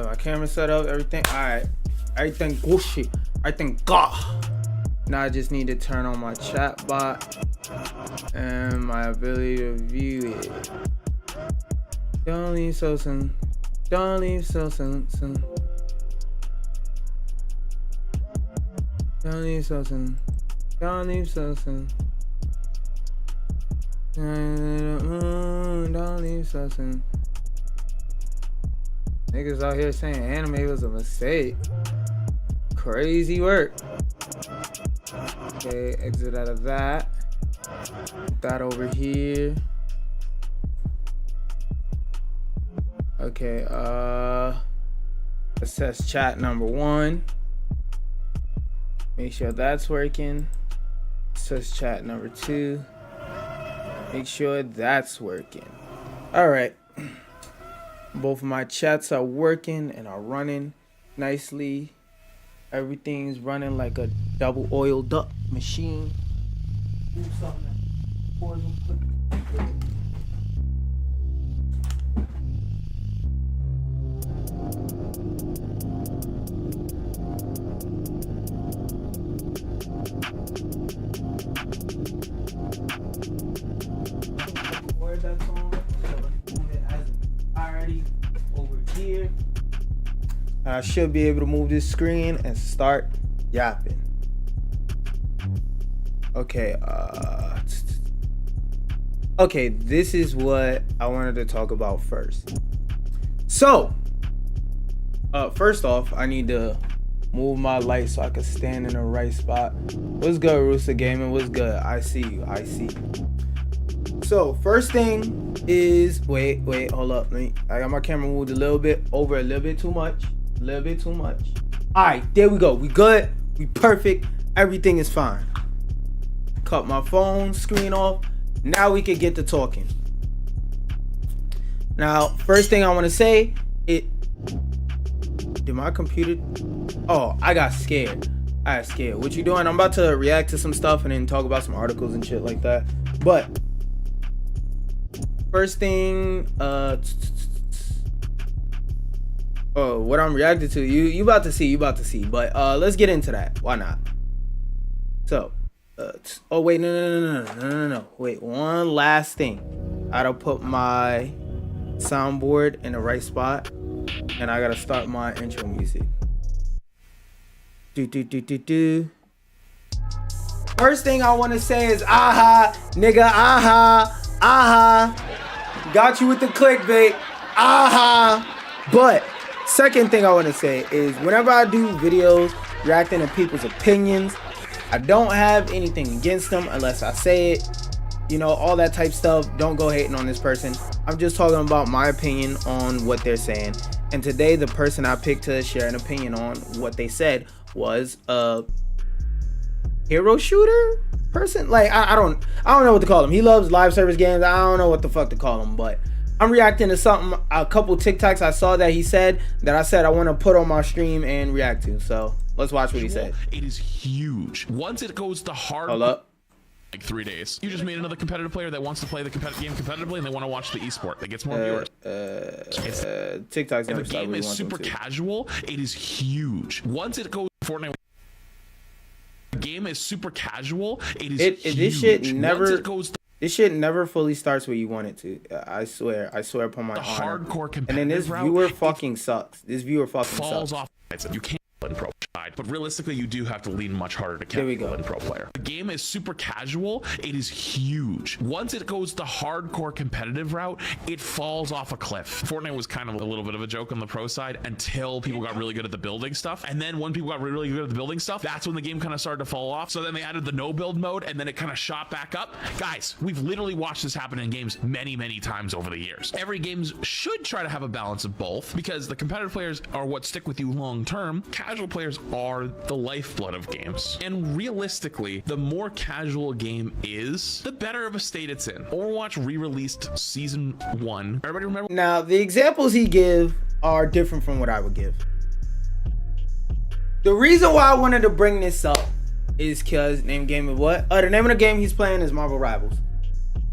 My camera set up, everything. Alright. Everything good shit. Everything God. Now I just need to turn on my chat bot and my ability to view it. Don't leave so soon. Don't leave so soon. Don't leave so soon. Don't leave so soon. Don't leave so soon. Niggas out here saying anime was a mistake. Crazy work. Okay, exit out of that. Put that over here. Okay, assess chat number 1. Make sure that's working. Assess chat number 2. Make sure that's working. Alright. Both of my chats are working and are running nicely. Everything's running like a double oiled up machine. Do something. That's on. Already over here. I should be able to move this screen and start yapping. Okay, okay, this is what I wanted to talk about first. So, first off, I need to move my light so I can stand in the right spot. What's good, Rooster Gaming? What's good? I see you. I see you. So, first thing is, wait, hold up. I got my camera moved a little bit over, a little bit too much. Alright, there we go. We good. We perfect. Everything is fine. Cut my phone screen off. Now we can get to talking. Now, first thing I want to say, did my computer, oh, I got scared. What you doing? I'm about to react to some stuff and then talk about some articles and shit like that. But first thing, oh, what I'm reacting to, you about to see, but let's get into that. Why not? So, oh wait, no. Wait, one last thing. I gotta put my soundboard in the right spot, and I gotta start my intro music. First thing I want to say is aha, nigga, aha. Got you with the clickbait, aha. But second thing I want to say is whenever I do videos reacting to people's opinions, I don't have anything against them unless I say it. You know, all that type stuff. Don't go hating on this person. I'm just talking about my opinion on what they're saying. And today, the person I picked to share an opinion on what they said was a hero shooter person. Like, I don't know what to call him. He loves live service games. I don't know what the fuck to call him, but I'm reacting to something, a couple TikToks I saw that he said that I said I want to put on my stream and react to. So let's watch what he said. It is huge. Once it goes to hard, hold up. Like 3 days. You just made another competitive player that wants to play the game competitively and they want to watch the esport that gets more viewers. TikTok's and the game is super casual. It is huge. Once it goes Fortnite, the game is super casual. It is huge. This shit never. Once it goes This shit never fully starts where you want it to. I swear upon my The honor. hardcore competitive And then this route, viewer fucking sucks. This viewer fucking falls sucks. off. You can't in pro side, but realistically, you do have to lean much harder to There we casual go. and pro player. The game is super casual. It is huge. Once it goes the hardcore competitive route, it falls off a cliff. Fortnite was kind of a little bit of a joke on the pro side until people got really good at the building stuff. And then when people got really good at the building stuff, that's when the game kind of started to fall off. So then they added the no build mode, and then it kind of shot back up. Guys, we've literally watched this happen in games many times over the years. Every game should try to have a balance of both, because the competitive players are what stick with you long term. Casual players are the lifeblood of games. And realistically, the more casual a game is, the better of a state it's in. Overwatch re-released season 1. Everybody remember? Now, the examples he give are different from what I would give. The reason why I wanted to bring this up is because the name of the game he's playing is Marvel Rivals.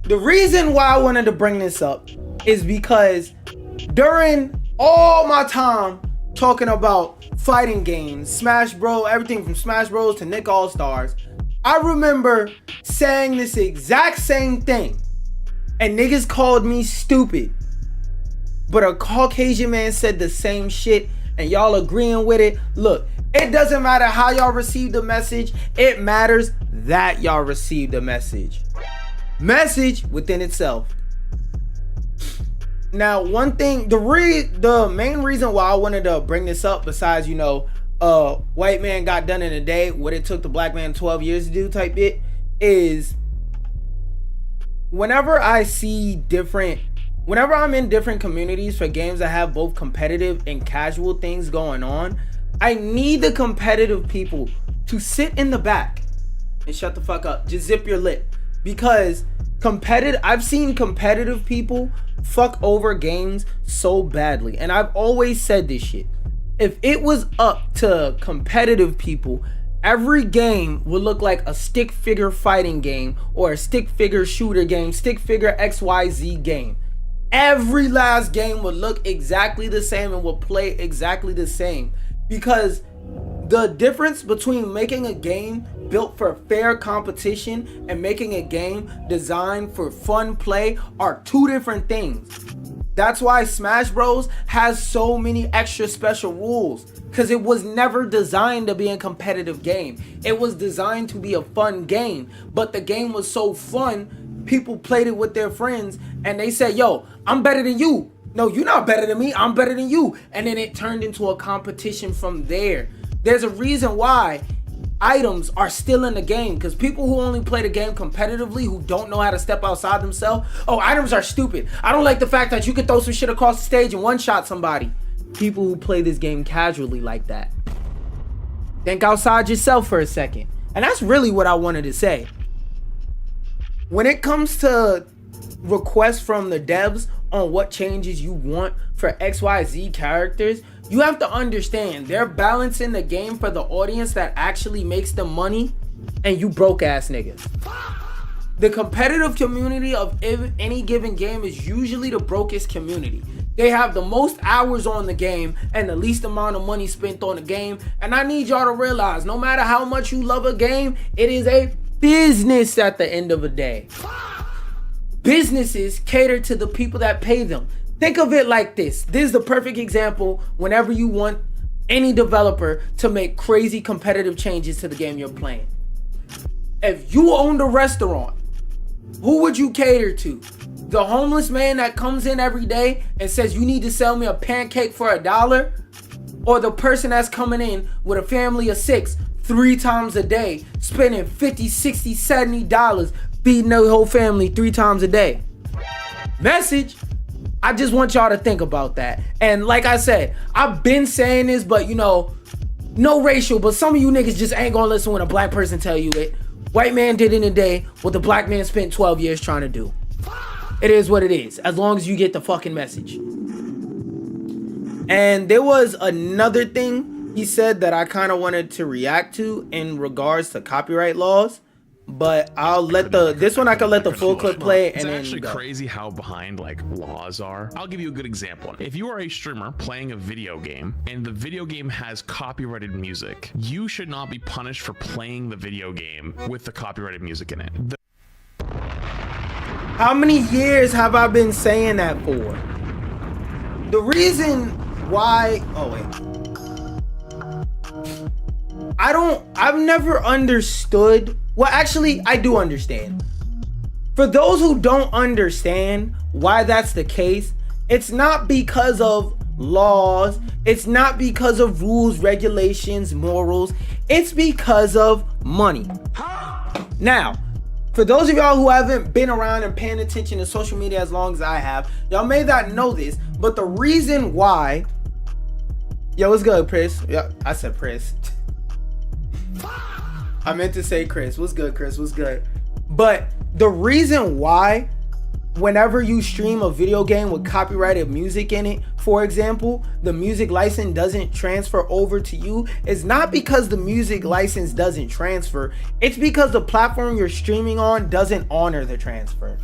The reason why I wanted to bring this up is because during all my time talking about fighting games, Smash Bros, everything from Smash Bros to Nick All Stars, I remember saying this exact same thing, and niggas called me stupid. But a Caucasian man said the same shit, and y'all agreeing with it. Look, it doesn't matter how y'all received the message. It matters that y'all received the message. Message within itself. Now, one thing, the main reason why I wanted to bring this up, besides, you know, white man got done in a day, what it took the black man 12 years to do type bit, is whenever I'm in different communities for games that have both competitive and casual things going on, I need the competitive people to sit in the back and shut the fuck up. Just zip your lip. Because I've seen competitive people fuck over games so badly. And I've always said this shit. If it was up to competitive people, every game would look like a stick figure fighting game or a stick figure shooter game, stick figure XYZ game. Every last game would look exactly the same and would play exactly the same. Because the difference between making a game built for fair competition and making a game designed for fun play are two different things. That's why Smash Bros has so many extra special rules, because it was never designed to be a competitive game. It was designed to be a fun game, but the game was so fun, people played it with their friends and they said, yo, I'm better than you. No, you're not better than me, I'm better than you. And then it turned into a competition from there. There's a reason why items are still in the game, because people who only play the game competitively, who don't know how to step outside themselves, oh, items are stupid. I don't like the fact that you could throw some shit across the stage and one-shot somebody. People who play this game casually like that. Think outside yourself for a second. And that's really what I wanted to say. When it comes to requests from the devs on what changes you want for XYZ characters, you have to understand they're balancing the game for the audience that actually makes them money, and you broke ass niggas. The competitive community of any given game is usually the brokest community. They have the most hours on the game and the least amount of money spent on the game. And I need y'all to realize, no matter how much you love a game, it is a business at the end of the day. Businesses cater to the people that pay them. Think of it like this. This is the perfect example whenever you want any developer to make crazy competitive changes to the game you're playing. If you owned a restaurant, who would you cater to? The homeless man that comes in every day and says, you need to sell me a pancake for $1? Or the person that's coming in with a family of 6 3 times a day, spending $50, $60, $70, feeding their whole family 3 times a day? Message. I just want y'all to think about that. And like I said, I've been saying this, but you know, no racial, but some of you niggas just ain't gonna listen when a black person tell you it. White man did in a day what the black man spent 12 years trying to do. It is what it is, as long as you get the fucking message. And there was another thing he said that I kind of wanted to react to in regards to copyright laws. But I'll let this one I can let the full clip play. It's and then actually crazy how behind like laws are. I'll give you a good example. If you are a streamer playing a video game and the video game has copyrighted music, you should not be punished for playing the video game with the copyrighted music in it. How many years have I been saying that for? The reason why, oh wait. I've never understood, well actually I do understand. For those who don't understand why that's the case, it's not because of laws, it's not because of rules, regulations, morals, it's because of money. Now, for those of y'all who haven't been around and paying attention to social media as long as I have, y'all may not know this, but the reason why, yo, what's good, Chris? Yeah, I said Chris. I meant to say Chris. What's good, Chris? What's good? But the reason why, whenever you stream a video game with copyrighted music in it, for example, the music license doesn't transfer over to you, is not because the music license doesn't transfer. It's because the platform you're streaming on doesn't honor the transfer.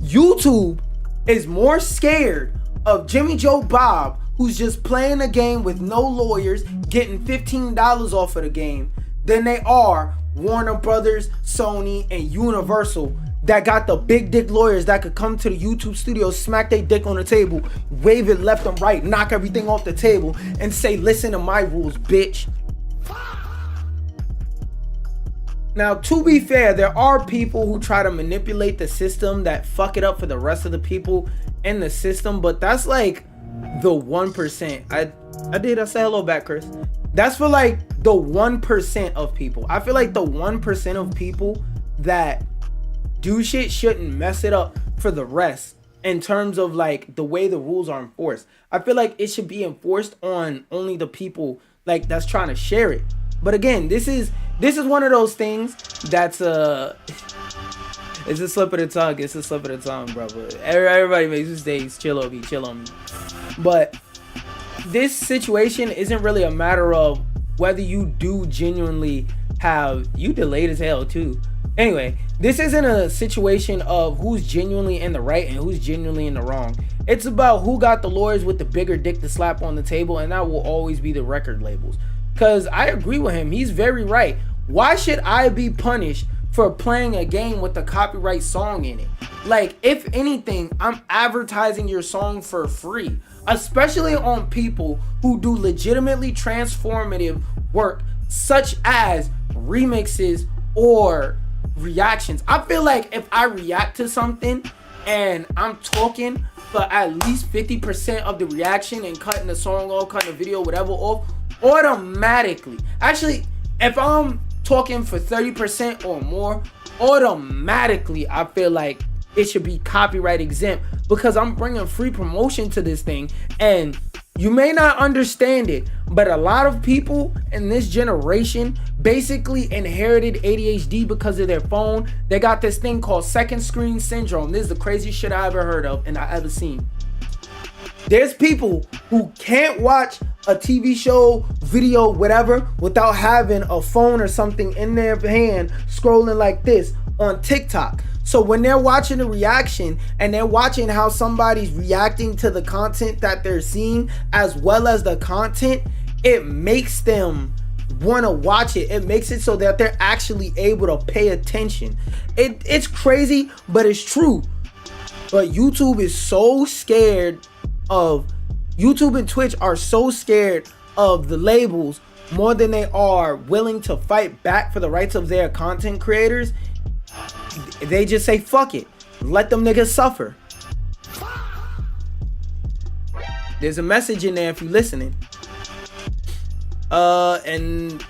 YouTube is more scared of Jimmy Joe Bob, who's just playing a game with no lawyers, getting $15 off of the game, than they are Warner Brothers, Sony, and Universal, that got the big dick lawyers that could come to the YouTube studio, smack their dick on the table, wave it left and right, knock everything off the table, and say, listen to my rules, bitch. Now, to be fair, there are people who try to manipulate the system that fuck it up for the rest of the people in the system, but that's like the 1%. I said hello back, Chris. That's for like the 1% of people. I feel like the 1% of people that do shit shouldn't mess it up for the rest in terms of like the way the rules are enforced. I feel like it should be enforced on only the people like that's trying to share it. But again, this is one of those things that's it's a slip of the tongue. It's a slip of the tongue, bro. But everybody makes mistakes. Chill on me. But this situation isn't really a matter of whether you do genuinely have, you delayed as hell too. Anyway, this isn't a situation of who's genuinely in the right and who's genuinely in the wrong. It's about who got the lawyers with the bigger dick to slap on the table, and that will always be the record labels. Because I agree with him. He's very right. Why should I be punished for playing a game with a copyright song in it? Like, if anything, I'm advertising your song for free. Especially on people who do legitimately transformative work, such as remixes or reactions. I feel like if I react to something and I'm talking for at least 50% of the reaction and cutting the song off, cutting the video, whatever off, automatically, actually, if I'm talking for 30% or more, automatically I feel like it should be copyright exempt, because I'm bringing free promotion to this thing. And you may not understand it, but a lot of people in this generation basically inherited ADHD because of their phone. They got this thing called second screen syndrome. This is the craziest shit I ever heard of and I ever seen. There's people who can't watch a TV show, video, whatever, without having a phone or something in their hand scrolling like this on TikTok. So when they're watching a reaction and they're watching how somebody's reacting to the content that they're seeing as well as the content, it makes them want to watch it. It makes it so that they're actually able to pay attention. It's crazy, but it's true. But YouTube is so scared of, YouTube and Twitch are so scared of the labels more than they are willing to fight back for the rights of their content creators. They just say fuck it, let them niggas suffer. There's a message in there if you're listening. And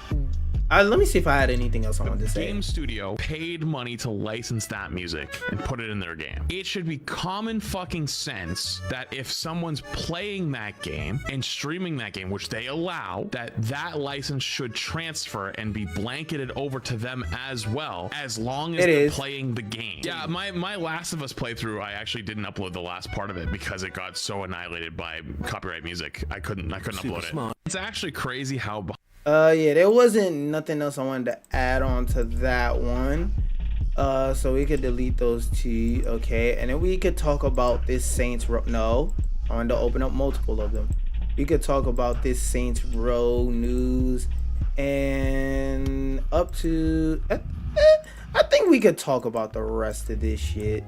let me see if I had anything else I wanted to say. Game studio paid money to license that music and put it in their game. It should be common fucking sense that if someone's playing that game and streaming that game, which they allow, that license should transfer and be blanketed over to them as well, as long as they're playing the game. Yeah, my Last of Us playthrough, I actually didn't upload the last part of it because it got so annihilated by copyright music. I couldn't upload it. It's actually crazy how yeah, there wasn't nothing else I wanted to add on to that one. So we could delete those two. Okay, and then we could talk about this Saints Row. No, I wanted to open up multiple of them. We could talk about this Saints Row news and up to I think we could talk about the rest of this shit.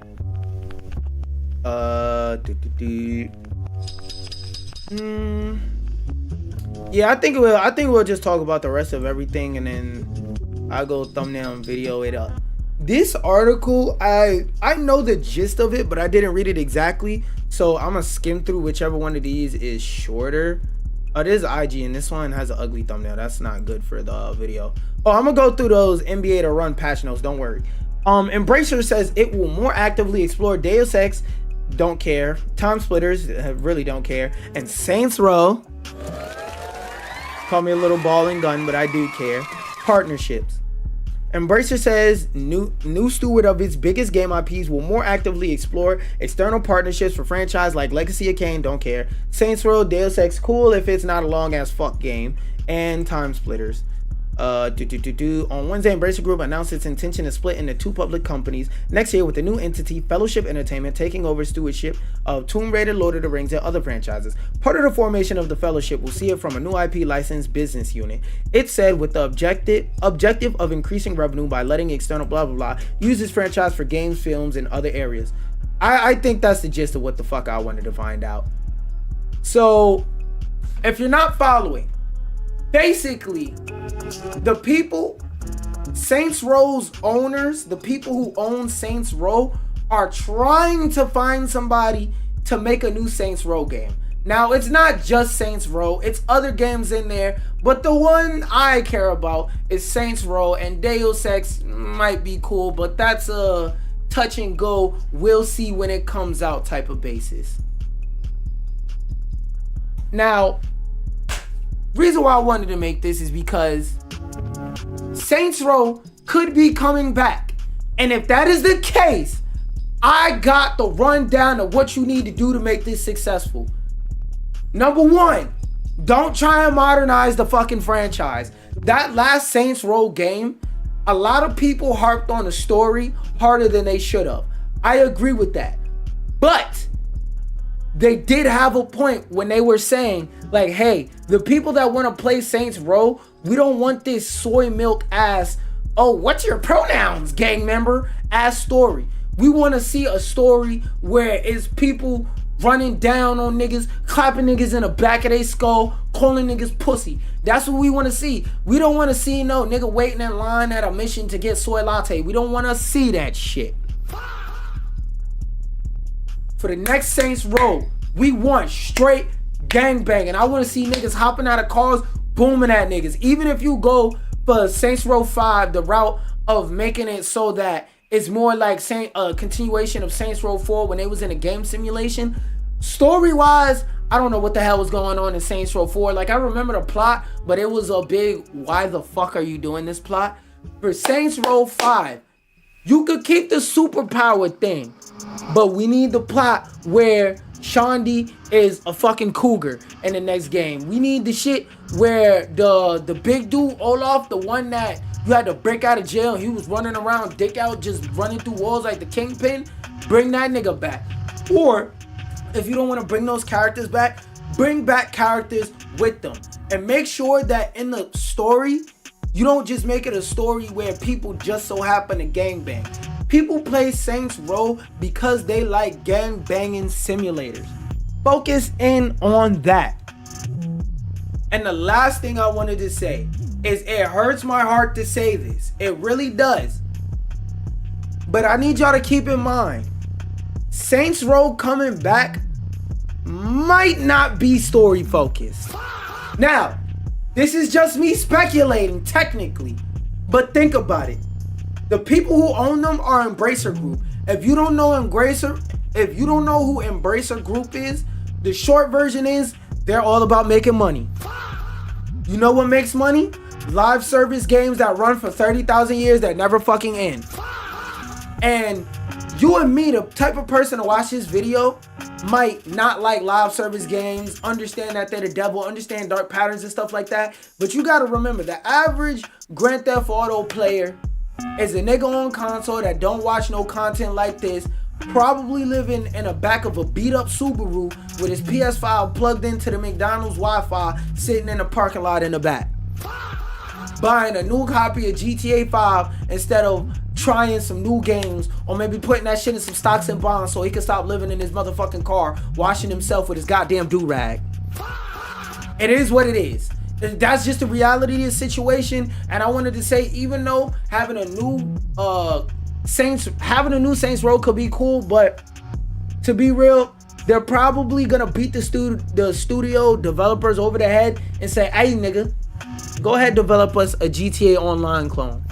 Yeah, I think we'll just talk about the rest of everything, and then I'll go thumbnail and video it up. This article, I know the gist of it, but I didn't read it exactly, so I'm gonna skim through whichever one of these is shorter. This is IG, and this one has an ugly thumbnail. That's not good for the video. Oh, I'm gonna go through those NBA to run patch notes. Don't worry. Embracer says it will more actively explore Deus Ex, don't care. Time Splitters, really don't care. And Saints Row, call me a little ball and gun, but I do care. Partnerships. Embracer says new steward of its biggest game IPs will more actively explore external partnerships for franchise like Legacy of Kain, don't care. Saints Row, Deus Ex, cool if it's not a long ass fuck game. And Time Splitters. On Wednesday, Embracer Group announced its intention to split into 2 public companies next year, with the new entity Fellowship Entertainment taking over stewardship of Tomb Raider, Lord of the Rings, and other franchises. Part of the formation of the Fellowship will see it from a new IP licensed business unit. It said with the objective of increasing revenue by letting external blah blah blah use this franchise for games, films, and other areas. I think that's the gist of what the fuck I wanted to find out. So, if you're not following, basically, the people, Saints Row's owners, the people who own Saints Row, are trying to find somebody to make a new Saints Row game. Now, it's not just Saints Row, it's other games in there, but the one I care about is Saints Row, and Deus Ex might be cool, but that's a touch and go, we'll see when it comes out type of basis. Now, reason why I wanted to make this is because Saints Row could be coming back. And if that is the case, I got the rundown of what you need to do to make this successful. Number 1, don't try and modernize the fucking franchise. That last Saints Row game, a lot of people harped on the story harder than they should have. I agree with that. But they did have a point when they were saying, like, hey, the people that want to play Saints Row, we don't want this soy milk ass, oh, what's your pronouns, gang member, ass story. We want to see a story where it's people running down on niggas, clapping niggas in the back of their skull, calling niggas pussy. That's what we want to see. We don't want to see no nigga waiting in line at a mission to get soy latte. We don't want to see that shit. For the next Saints Row, we want straight gangbang, and I want to see niggas hopping out of cars, booming at niggas. Even if you go for Saints Row 5, the route of making it so that it's more like a continuation of Saints Row 4 when they was in a game simulation. Story-wise, I don't know what the hell was going on in Saints Row 4. Like, I remember the plot, but it was a big, why the fuck are you doing this plot? For Saints Row 5, you could keep the superpower thing, but we need the plot where Shandy is a fucking cougar in the next game. We need the shit where the big dude, Olaf, the one that you had to break out of jail, he was running around dick out, just running through walls like the Kingpin, bring that nigga back. Or, if you don't want to bring those characters back, bring back characters with them. And make sure that in the story, you don't just make it a story where people just so happen to gangbang. People play Saints Row because they like gang banging simulators. Focus in on that. And the last thing I wanted to say is, it hurts my heart to say this. It really does. But I need y'all to keep in mind, Saints Row coming back might not be story focused. Now, this is just me speculating technically, but think about it. The people who own them are Embracer Group. If you don't know who Embracer Group is, the short version is they're all about making money. You know what makes money? Live service games that run for 30,000 years that never fucking end. And you and me, the type of person to watch this video, might not like live service games, understand that they're the devil, understand dark patterns and stuff like that. But you gotta remember, the average Grand Theft Auto player is a nigga on console that don't watch no content like this, probably living in the back of a beat up Subaru with his PS5 plugged into the McDonald's Wi-Fi, sitting in the parking lot in the back, buying a new copy of GTA 5 instead of trying some new games, or maybe putting that shit in some stocks and bonds so he can stop living in his motherfucking car, washing himself with his goddamn do-rag. It is what it is. That's just the reality of the situation. And I wanted to say, even though having a new Saints Row could be cool, but to be real, they're probably gonna beat the studio developers over the head and say, hey nigga, go ahead, develop us a GTA Online clone.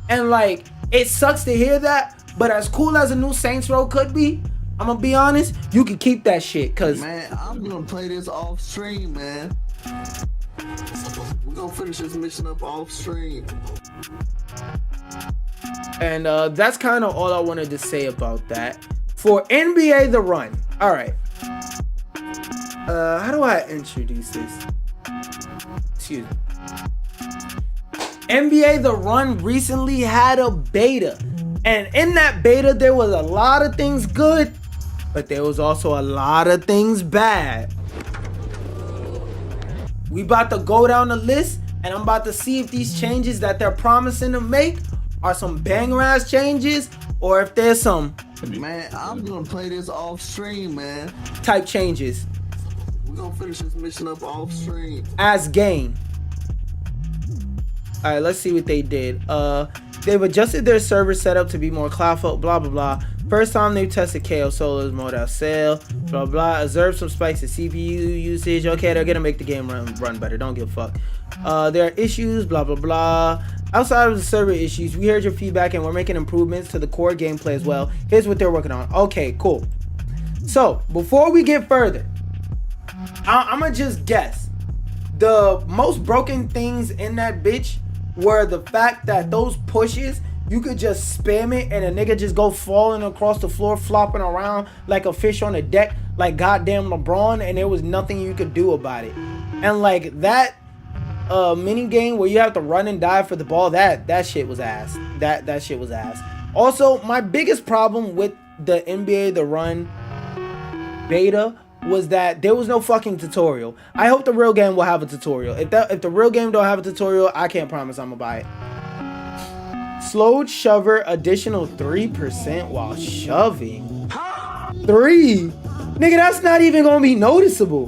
And like, it sucks to hear that, but as cool as a new Saints Row could be, I'm gonna be honest, you can keep that shit, cause man, I'm gonna play this off stream, man. We're gonna finish this mission up off stream. And that's kind of all I wanted to say about that. For NBA The Run, all right. How do I introduce this? Excuse me. NBA The Run recently had a beta, and in that beta there was a lot of things good, but there was also a lot of things bad. We about to go down the list, and I'm about to see if these changes that they're promising to make are some banger ass changes, or if there's some, man, I'm gonna play this off stream, man, type changes. We're gonna finish this mission up off stream As game. All right, let's see what they did. They've adjusted their server setup to be more cloud-focused, blah blah blah. First time they've tested KO Solo's mode out sale, blah blah. Observed some spikes in CPU usage. Okay, they're gonna make the game run better. Don't give a fuck. There are issues, blah blah blah. Outside of the server issues, we heard your feedback and we're making improvements to the core gameplay as well. Here's what they're working on. Okay, cool. So before we get further, I'm gonna just guess. The most broken things in that bitch were the fact that those pushes, you could just spam it and a nigga just go falling across the floor, flopping around like a fish on a deck, like goddamn LeBron, and there was nothing you could do about it. And like that mini game where you have to run and dive for the ball, that shit was ass. That shit was ass. Also, my biggest problem with the NBA The Run beta was that there was no fucking tutorial. I hope the real game will have a tutorial. If the real game don't have a tutorial, I can't promise I'm gonna buy it. Slowed shover additional 3% while shoving. 3? Nigga, that's not even gonna be noticeable.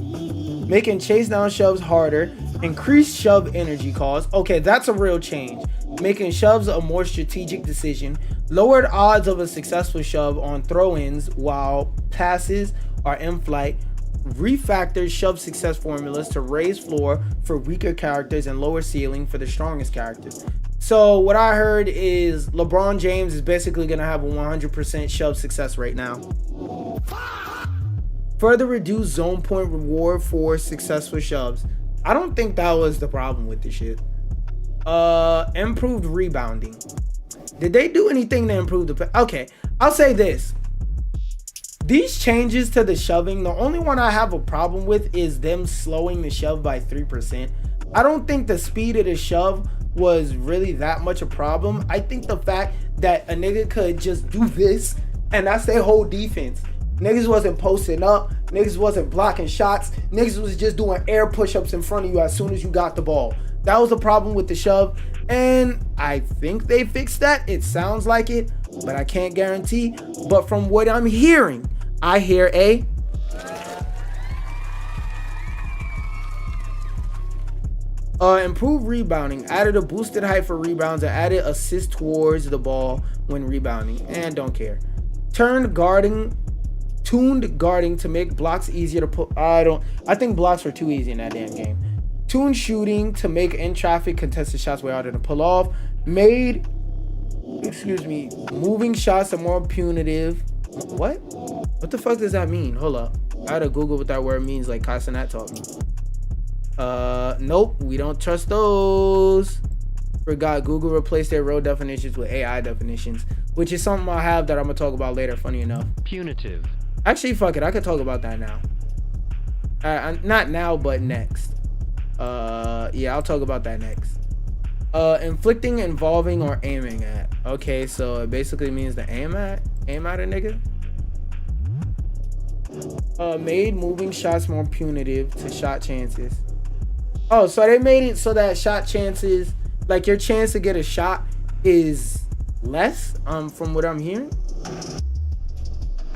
Making chase down shoves harder. Increased shove energy cost. Okay, that's a real change. Making shoves a more strategic decision. Lowered odds of a successful shove on throw-ins while passes are in flight. Refactored shove success formulas to raise floor for weaker characters and lower ceiling for the strongest characters. So what I heard is LeBron James is basically going to have a 100% shove success rate now. Further reduced zone point reward for successful shoves. I don't think that was the problem with this shit. Improved rebounding. Did they do anything to improve the... Okay, I'll say this. These changes to the shoving, the only one I have a problem with is them slowing the shove by 3%. I don't think the speed of the shove was really that much a problem. I think the fact that a nigga could just do this and that's their whole defense. Niggas wasn't posting up, niggas wasn't blocking shots, niggas was just doing air push-ups in front of you as soon as you got the ball. That was the problem with the shove, and I think they fixed that. It sounds like it, but I can't guarantee. But from what I'm hearing, I hear improved rebounding, added a boosted height for rebounds, and added assist towards the ball when rebounding, and don't care. Tuned guarding to make blocks easier to put. I think blocks were too easy in that damn game. Tuned shooting to make in traffic contested shots way harder to pull off. Made, moving shots are more punitive. What the fuck does that mean? Hold up. I had to Google what that word means, like Casanat taught me. Nope, we don't trust those. Forgot Google replaced their real definitions with AI definitions, which is something I have that I'm gonna talk about later, funny enough. Punitive. Actually, fuck it, I could talk about that now. Not now, but next. Yeah, I'll talk about that next. Inflicting, involving, or aiming at. Okay, so it basically means to aim at a nigga. Made moving shots more punitive to shot chances. Oh, so they made it so that shot chances, like your chance to get a shot is less, from what I'm hearing.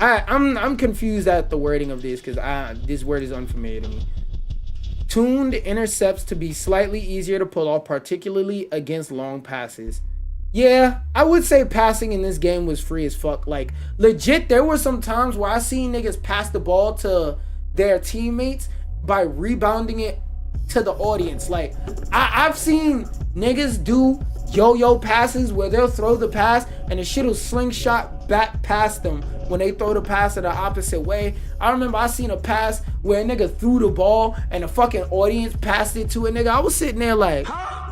I'm confused at the wording of this because this word is unfamiliar to me. Tuned intercepts to be slightly easier to pull off, particularly against long passes. Yeah, I would say passing in this game was free as fuck. Like, legit, there were some times where I seen niggas pass the ball to their teammates by rebounding it to the audience. Like, I've seen niggas do yo-yo passes where they'll throw the pass and the shit will slingshot back past them when they throw the pass the opposite way. I remember I seen a pass where a nigga threw the ball and the fucking audience passed it to a nigga. I was sitting there like,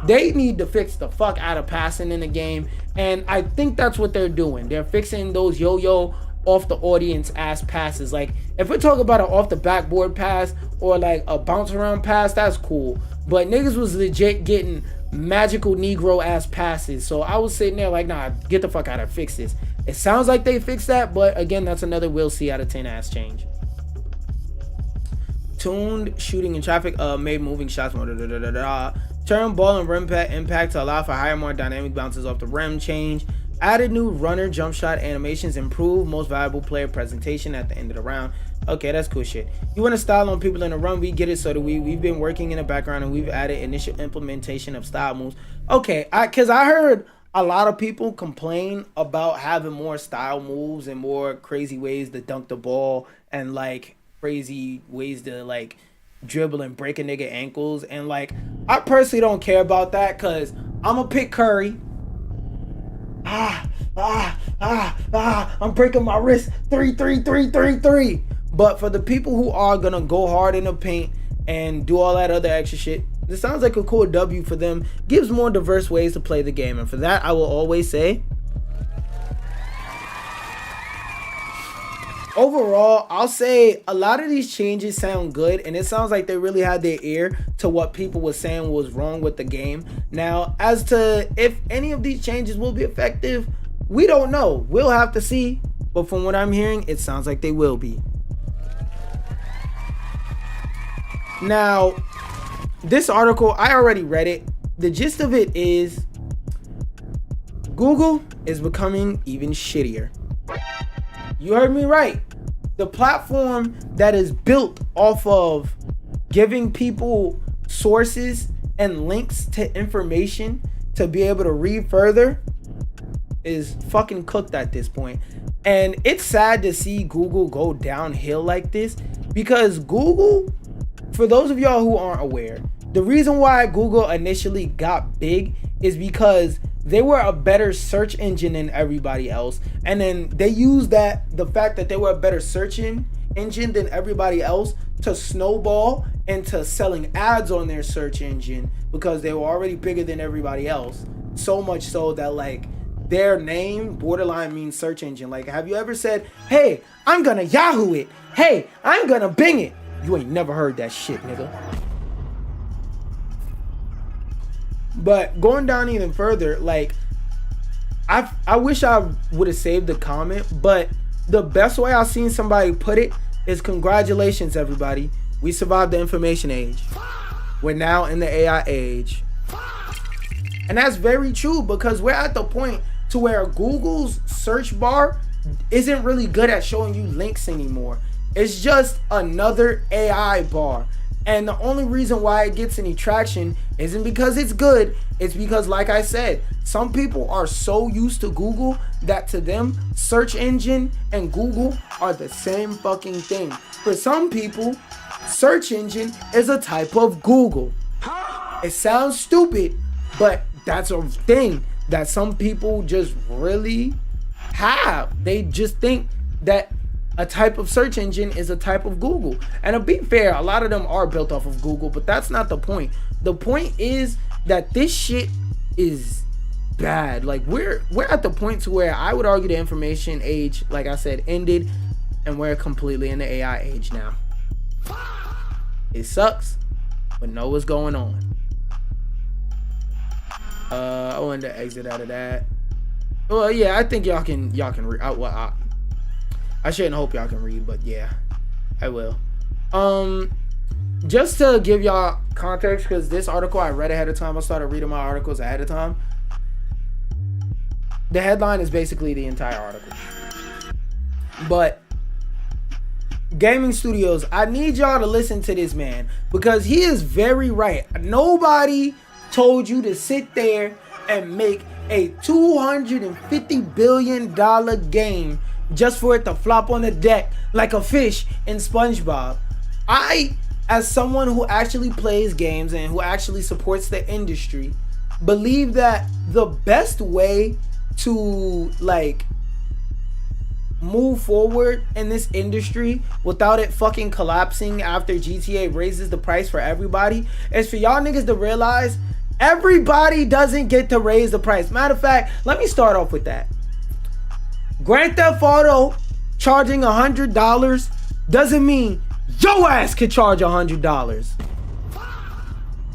they need to fix the fuck out of passing in the game, and I think that's what they're doing. They're fixing those yo-yo off the audience ass passes. Like, if we're talking about an off the backboard pass or like a bounce around pass, that's cool, but niggas was legit getting magical Negro ass passes. So I was sitting there like, nah, get the fuck out of here, fix this. It sounds like they fixed that, but again, that's another we'll see out of 10 ass change. Tuned shooting in traffic, made moving shots more turn ball and rim impact to allow for higher, more dynamic bounces off the rim. Change. Added new runner jump shot animations. Improve most valuable player presentation at the end of the round. Okay, that's cool shit. You want to style on people in the run? We get it. So do we. We've been working in the background and we've added initial implementation of style moves. Okay, because I heard a lot of people complain about having more style moves and more crazy ways to dunk the ball and like crazy ways to like dribble and break a nigga ankles. And like, I personally don't care about that because I'm gonna pick Curry. I'm breaking my wrist. 3. But for the people who are gonna go hard in the paint and do all that other extra shit, this sounds like a cool W for them. Gives more diverse ways to play the game, and for that I will always say, overall, I'll say a lot of these changes sound good, and it sounds like they really had their ear to what people were saying was wrong with the game. Now, as to if any of these changes will be effective, we don't know. We'll have to see, but from what I'm hearing, it sounds like they will be. Now, this article, I already read it. The gist of it is Google is becoming even shittier. You heard me right. The platform that is built off of giving people sources and links to information to be able to read further is fucking cooked at this point. And it's sad to see Google go downhill like this, because Google, for those of y'all who aren't aware, the reason why Google initially got big is because they were a better search engine than everybody else, and then they used the fact that they were a better search engine than everybody else to snowball into selling ads on their search engine, because they were already bigger than everybody else, so much so that like their name borderline means search engine. Like, have you ever said, hey, I'm gonna Yahoo it, hey, I'm gonna Bing it? You ain't never heard that shit, nigga. But going down even further, like, I wish I would have saved the comment, but the best way I've seen somebody put it is, congratulations everybody, we survived the information age. We're now in the AI age. And that's very true, because we're at the point to where Google's search bar isn't really good at showing you links anymore. It's just another AI bar. And the only reason why it gets any traction isn't because it's good. It's because, like I said, some people are so used to Google that to them, search engine and Google are the same fucking thing. For some people, search engine is a type of Google. It sounds stupid, but that's a thing that some people just really have. They just think that a type of search engine is a type of Google. And to be fair, a lot of them are built off of Google, but that's not the point. The point is that this shit is bad. Like, we're at the point to where I would argue the information age, like I said, ended, and we're completely in the AI age now. It sucks, but know what's going on. I wanted to exit out of that. Well, yeah, I think y'all can read. I shouldn't hope y'all can read, but yeah, I will. Just to give y'all context, because this article I read ahead of time. I started reading my articles ahead of time. The headline is basically the entire article. But gaming studios, I need y'all to listen to this man because he is very right. Nobody told you to sit there and make a $250 billion game just for it to flop on the deck like a fish in SpongeBob. I, as someone who actually plays games and who actually supports the industry, believe that the best way to like move forward in this industry without it fucking collapsing after GTA raises the price for everybody is for y'all niggas to realize everybody doesn't get to raise the price. Matter of fact, let me start off with that. Grand Theft Auto charging $100 doesn't mean your ass could charge $100.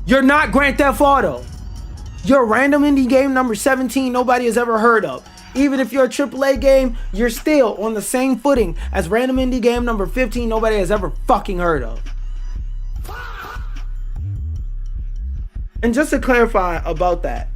You're not Grand Theft Auto. You're a random indie game number 17 nobody has ever heard of. Even if you're a AAA game, you're still on the same footing as random indie game number 15 nobody has ever fucking heard of. And just to clarify about that,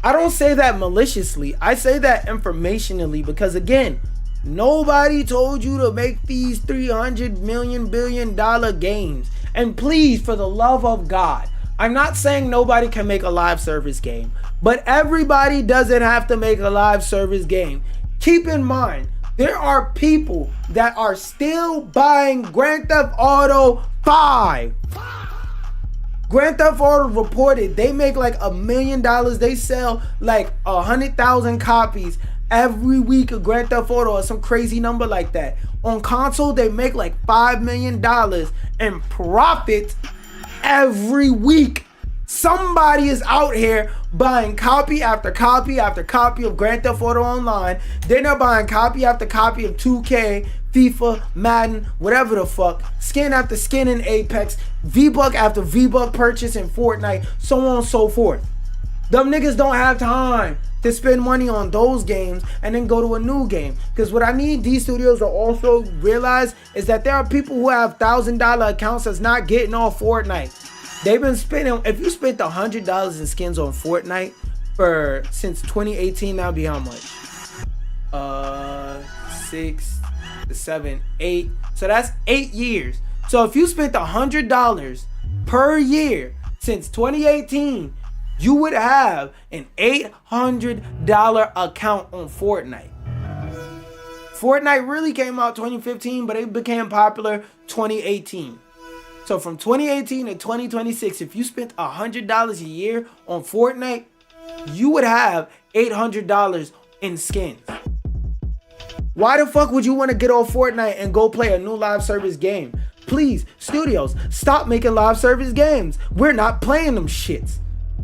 I don't say that maliciously. I say that informationally because again, nobody told you to make these $300 billion games. And please, for the love of God, I'm not saying nobody can make a live service game, but everybody doesn't have to make a live service game. Keep in mind, there are people that are still buying Grand Theft Auto 5. Grand Theft Auto reported they make like $1 million. They sell like 100,000 copies every week of Grand Theft Auto or some crazy number like that. On console, they make like $5 million in profit every week. Somebody is out here buying copy after copy after copy of Grand Theft Auto Online. Then they're buying copy after copy of 2K, FIFA, Madden, whatever the fuck. Skin after skin in Apex. V-Buck after V-Buck purchase in Fortnite. So on and so forth. Them niggas don't have time to spend money on those games and then go to a new game. Because what I need these studios to also realize is that there are people who have $1,000 accounts that's not getting off Fortnite. They've been spending, if you spent $100 in skins on Fortnite since 2018, that'll be how much? 6, 7, 8. So that's 8 years. So if you spent $100 per year since 2018, you would have an $800 account on Fortnite. Fortnite really came out 2015, but it became popular 2018. So from 2018 to 2026, if you spent $100 a year on Fortnite, you would have $800 in skins. Why the fuck would you want to get off Fortnite and go play a new live service game? Please, studios, stop making live service games. We're not playing them shits.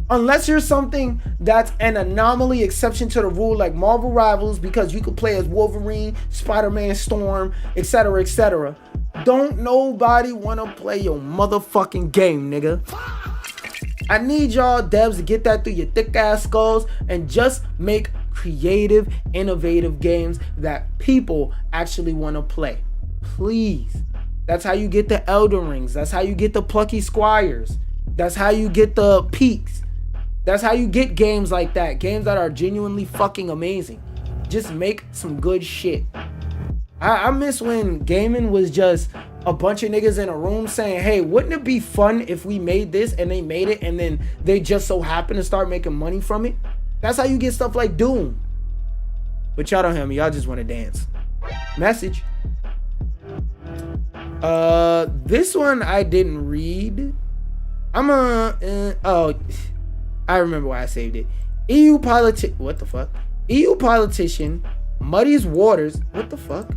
Unless you're something that's an anomaly, exception to the rule like Marvel Rivals, because you could play as Wolverine, Spider-Man, Storm, etc., etc. Don't nobody want to play your motherfucking game, nigga. I need y'all devs to get that through your thick ass skulls and just make creative, innovative games that people actually want to play. Please. That's how you get the Elden Rings. That's how you get the Plucky Squires. That's how you get the Peaks. That's how you get games like that. Games that are genuinely fucking amazing. Just make some good shit. I miss when gaming was just a bunch of niggas in a room saying, hey, wouldn't it be fun if we made this, and they made it and then they just so happen to start making money from it? That's how you get stuff like Doom. But y'all don't hear me. Y'all just want to dance. Message. This one I didn't read. Oh, I remember why I saved it. What the fuck? EU politician muddies waters. What the fuck?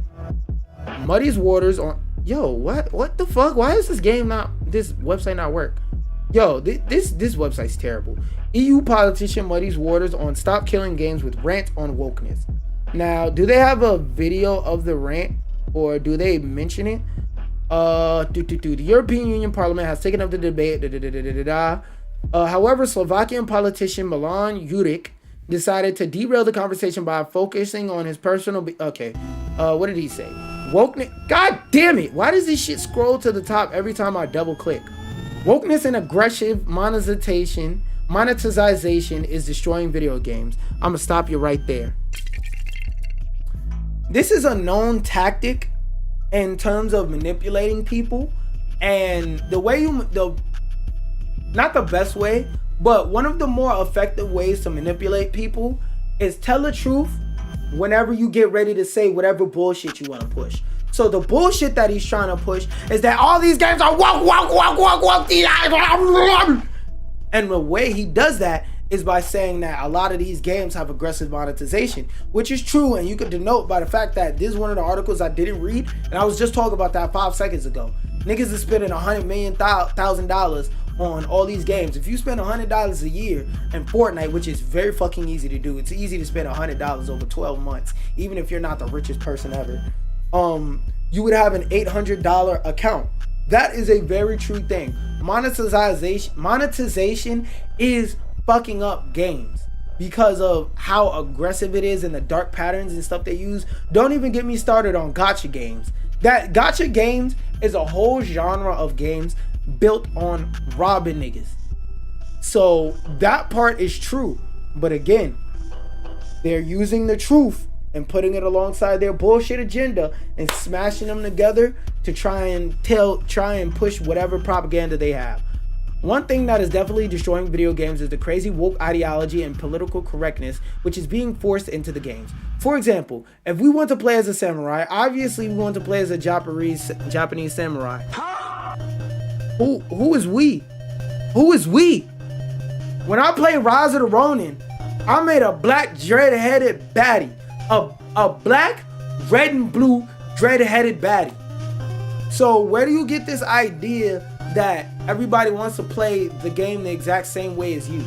Muddies waters on. Yo, what the fuck? Why is this website not work? Yo, this website's terrible. EU politician muddies waters on stop killing games with rant on wokeness. Now, do they have a video of the rant, or do they mention it? The European Union Parliament has taken up the debate. However, Slovakian politician Milan Juric decided to derail the conversation by focusing on his personal. What did he say? Wokeness. God damn it! Why does this shit scroll to the top every time I double click? Wokeness and aggressive monetization monetization is destroying video games. I'm gonna stop you right there. This is a known tactic in terms of manipulating people, and the way not the best way, but one of the more effective ways to manipulate people is tell the truth whenever you get ready to say whatever bullshit you want to push. So the bullshit that he's trying to push is that all these games are woke. And the way he does that is by saying that a lot of these games have aggressive monetization, which is true, and you could denote by the fact that this is one of the articles I didn't read, and I was just talking about that 5 seconds ago. Niggas is spending $100 million on all these games. If you spend $100 a year in Fortnite, which is very fucking easy to do, it's easy to spend $100 over 12 months, even if you're not the richest person ever. You would have an $800 account. That is a very true thing. Monetization is fucking up games because of how aggressive it is and the dark patterns and stuff they use. Don't even get me started on gacha games. That gacha games is a whole genre of games built on robbing niggas. So that part is true. But again, they're using the truth and putting it alongside their bullshit agenda and smashing them together to try and push whatever propaganda they have. One thing that is definitely destroying video games is the crazy woke ideology and political correctness which is being forced into the games. For example, if we want to play as a samurai, obviously we want to play as a Japanese samurai. Who is we? Who is we? When I play Rise of the Ronin, I made a black dread-headed baddie. A black, red, and blue dread-headed baddie. So where do you get this idea that everybody wants to play the game the exact same way as you?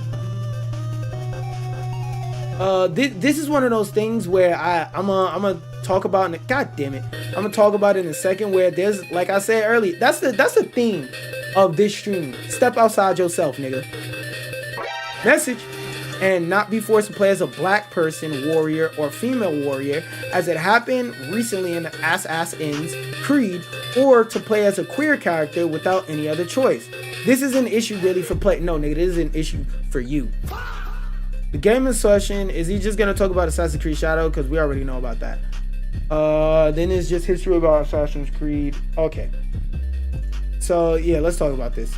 This is one of those things where I'm gonna talk about in God damn it. I'm gonna talk about it in a second, where there's, like I said earlier, that's the theme of this stream. Step outside yourself, nigga. Message. And not be forced to play as a black person warrior or female warrior, as it happened recently in Assassin's Creed, or to play as a queer character without any other choice. This is an issue really for play. No, nigga, this is an issue for you. The gaming session, is he just gonna talk about Assassin's Creed Shadow? Because we already know about that. Then it's just history about Assassin's Creed. Okay. So yeah, let's talk about this.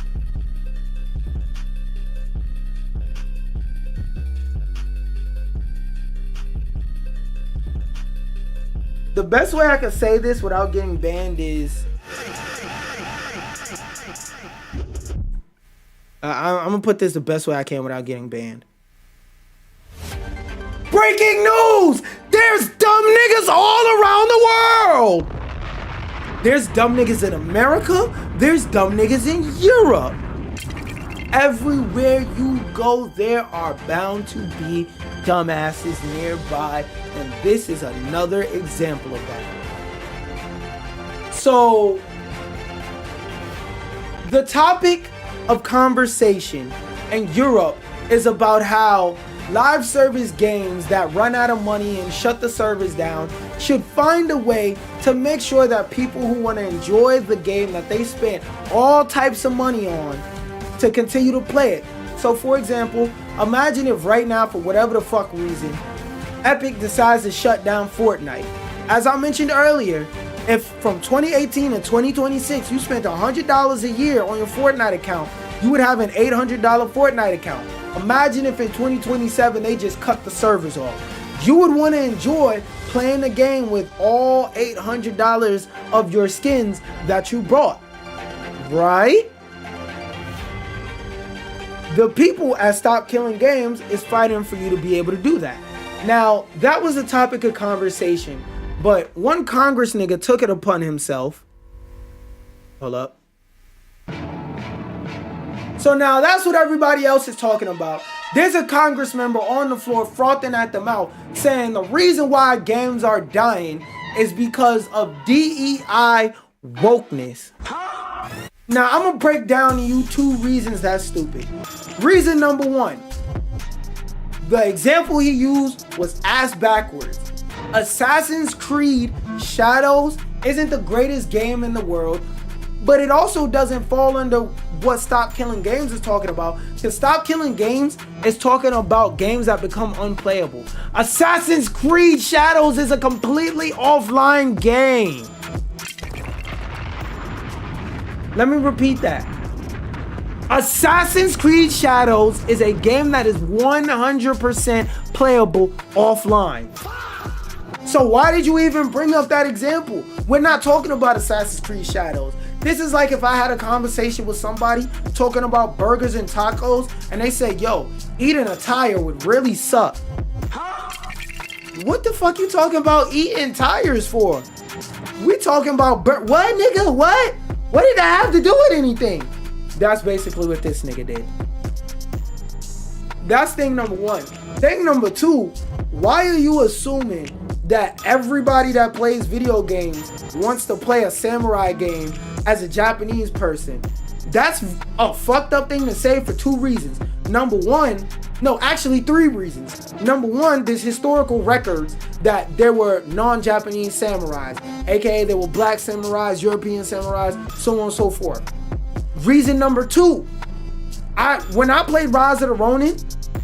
The best way I can say this without getting banned is I'm gonna put this the best way I can without getting banned. Breaking news! There's dumb niggas all around the world! There's dumb niggas in America. There's dumb niggas in Europe. Everywhere you go, there are bound to be dumbasses nearby, and this is another example of that. So, the topic of conversation in Europe is about how live service games that run out of money and shut the servers down should find a way to make sure that people who want to enjoy the game that they spent all types of money on to continue to play it. So for example, imagine if right now, for whatever the fuck reason, Epic decides to shut down Fortnite. As I mentioned earlier, if from 2018 to 2026 you spent $100 a year on your Fortnite account, you would have an $800 Fortnite account. Imagine if in 2027 they just cut the servers off. You would want to enjoy playing the game with all $800 of your skins that you brought, right? The people at Stop Killing Games is fighting for you to be able to do that. Now, that was a topic of conversation, but one Congress nigga took it upon himself. Hold up. So now that's what everybody else is talking about. There's a Congress member on the floor frothing at the mouth saying the reason why games are dying is because of DEI wokeness. Now, I'm going to break down to you 2 reasons that's stupid. Reason number 1. The example he used was ass backwards. Assassin's Creed Shadows isn't the greatest game in the world. But it also doesn't fall under what Stop Killing Games is talking about. Because Stop Killing Games is talking about games that become unplayable. Assassin's Creed Shadows is a completely offline game. Let me repeat that. Assassin's Creed Shadows is a game that is 100% playable offline. So why did you even bring up that example? We're not talking about Assassin's Creed Shadows. This is like if I had a conversation with somebody talking about burgers and tacos and they say, yo, eating a tire would really suck. What the fuck you talking about eating tires for? We talking about what, nigga? What? What did that have to do with anything? That's basically what this nigga did. That's thing number one. Thing number two, why are you assuming that everybody that plays video games wants to play a samurai game as a Japanese person? That's a fucked up thing to say for two reasons. Number one, no, actually three reasons. Number one, there's historical records that there were non-Japanese samurais, aka there were black samurais, European samurais, so on and so forth. Reason number two, when I played Rise of the Ronin,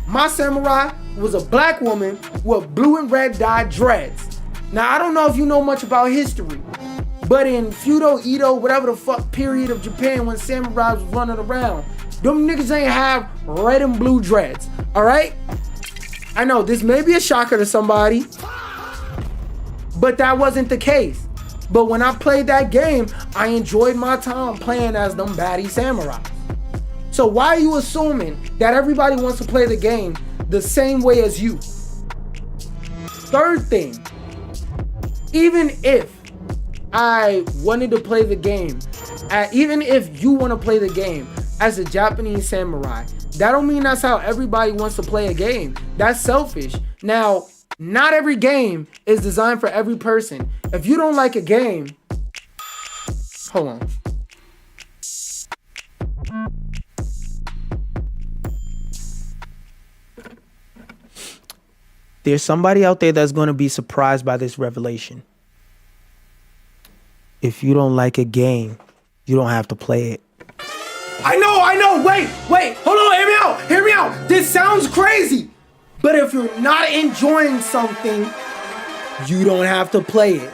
my samurai was a black woman with blue and red dyed dreads. Now, I don't know if you know much about history, but in Feudal, Edo, whatever the fuck period of Japan when samurais was running around, them niggas ain't have red and blue dreads, all right? I know this may be a shocker to somebody, but that wasn't the case. But when I played that game, I enjoyed my time playing as them baddie samurai. So why are you assuming that everybody wants to play the game the same way as you? Third thing, even if I wanted to play the game, even if you want to play the game as a Japanese samurai, that don't mean that's how everybody wants to play a game. That's selfish. Now, not every game is designed for every person. If you don't like a game, hold on. There's somebody out there that's going to be surprised by this revelation. If you don't like a game, you don't have to play it. I know. Wait. Hold on. Hear me out. This sounds crazy. But if you're not enjoying something, you don't have to play it.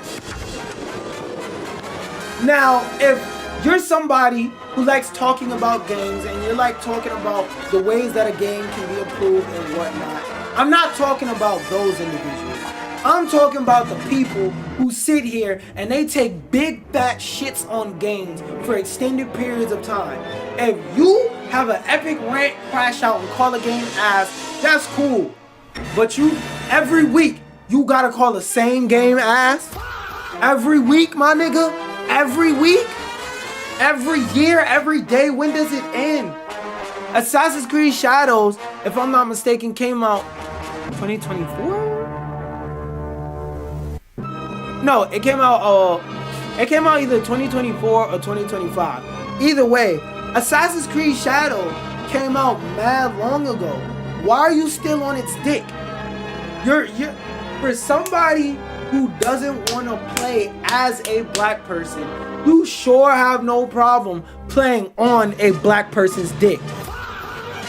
Now, if you're somebody who likes talking about games and you're like talking about the ways that a game can be improved and whatnot, I'm not talking about those individuals. I'm talking about the people who sit here and they take big fat shits on games for extended periods of time. If you have an epic rant crash out and call a game ass, that's cool. But you, every week, you gotta call the same game ass? Every week, my nigga? Every week? Every year? Every day? When does it end? Assassin's Creed Shadows, if I'm not mistaken, came out 2024? No, it came out either 2024 or 2025. Either way, Assassin's Creed Shadow came out mad long ago. Why are you still on its dick? You're for somebody who doesn't want to play as a black person, you sure have no problem playing on a black person's dick.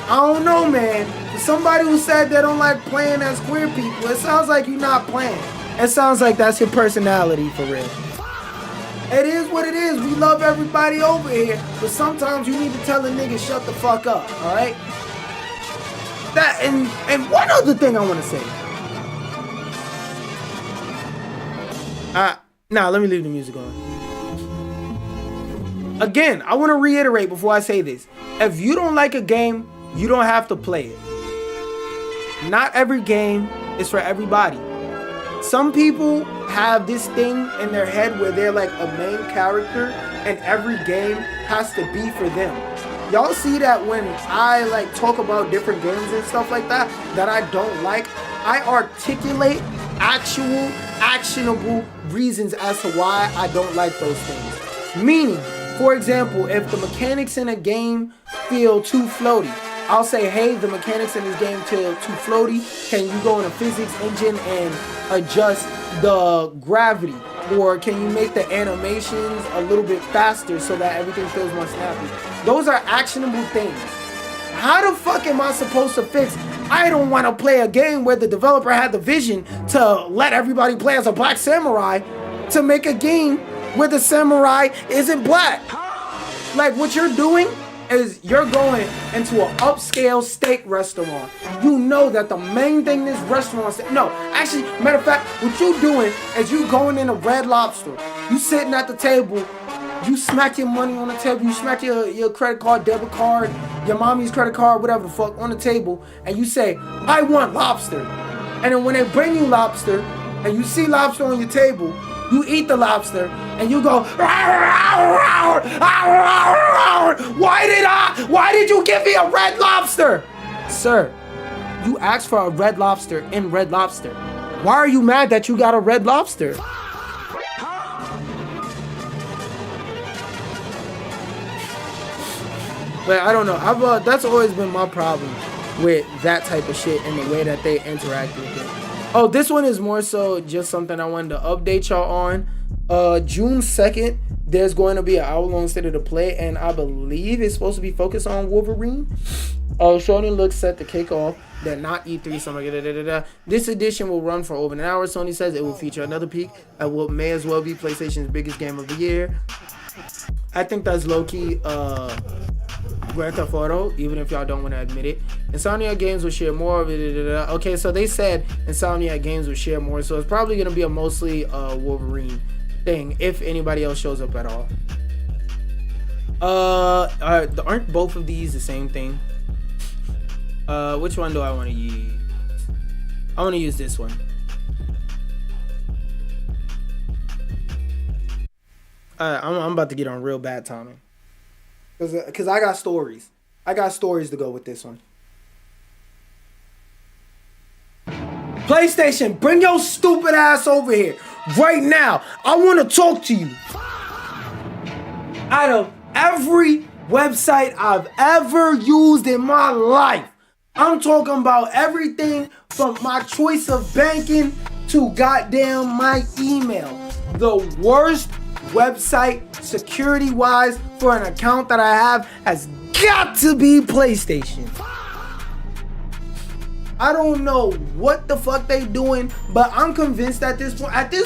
I don't know, man. For somebody who said they don't like playing as queer people, it sounds like you're not playing. It sounds like that's your personality for real. It is what it is. We love everybody over here, but sometimes you need to tell a nigga shut the fuck up, all right? That and one other thing I want to say. Nah, let me leave the music on. Again, I want to reiterate before I say this. If you don't like a game, you don't have to play it. Not every game is for everybody. Some people have this thing in their head where they're like a main character and every game has to be for them. Y'all see that when I like talk about different games and stuff like that I don't like, I articulate actual, actionable reasons as to why I don't like those things. Meaning, for example, if the mechanics in a game feel too floaty, I'll say, hey, the mechanics in this game feel too floaty. Can you go in a physics engine and adjust the gravity? Or can you make the animations a little bit faster so that everything feels more snappy? Those are actionable things. How the fuck am I supposed to fix? I don't want to play a game where the developer had the vision to let everybody play as a black samurai to make a game where the samurai isn't black. Like, what you're doing is you're going into an upscale steak restaurant. You know that the main thing this restaurant no, actually, matter of fact, what you doing is you going in a Red Lobster. You sitting at the table, you smack your money on the table, you smack your credit card, debit card, your mommy's credit card, whatever the fuck, on the table, and you say, I want lobster. And then when they bring you lobster, and you see lobster on your table, you eat the lobster, and you go, why did you give me a Red Lobster? Sir, you asked for a Red Lobster in Red Lobster. Why are you mad that you got a Red Lobster? But I don't know. That's always been my problem with that type of shit and the way that they interact with it. Oh, this one is more so just something I wanted to update y'all on. June 2nd, there's going to be an hour-long state of the play, and I believe it's supposed to be focused on Wolverine. Sony looks set to kick off. They're not E3, so I'm like, This edition will run for over an hour. Sony says it will feature another peek at what may as well be PlayStation's biggest game of the year. I think that's low-key Grand Theft Auto, even if y'all don't want to admit it. Insomniac Games will share more of it. Okay, so they said Insomniac Games will share more, so it's probably going to be a mostly Wolverine thing, if anybody else shows up at all. Aren't both of these the same thing? Which one do I want to use? I want to use this one. I'm about to get on real bad timing. Because I got stories. I got stories to go with this one. PlayStation, bring your stupid ass over here. Right now. I want to talk to you. Out of every website I've ever used in my life, I'm talking about everything from my choice of banking to goddamn my email. The worst website security wise for an account that I have has got to be PlayStation. I don't know what the fuck they doing, but I'm convinced at this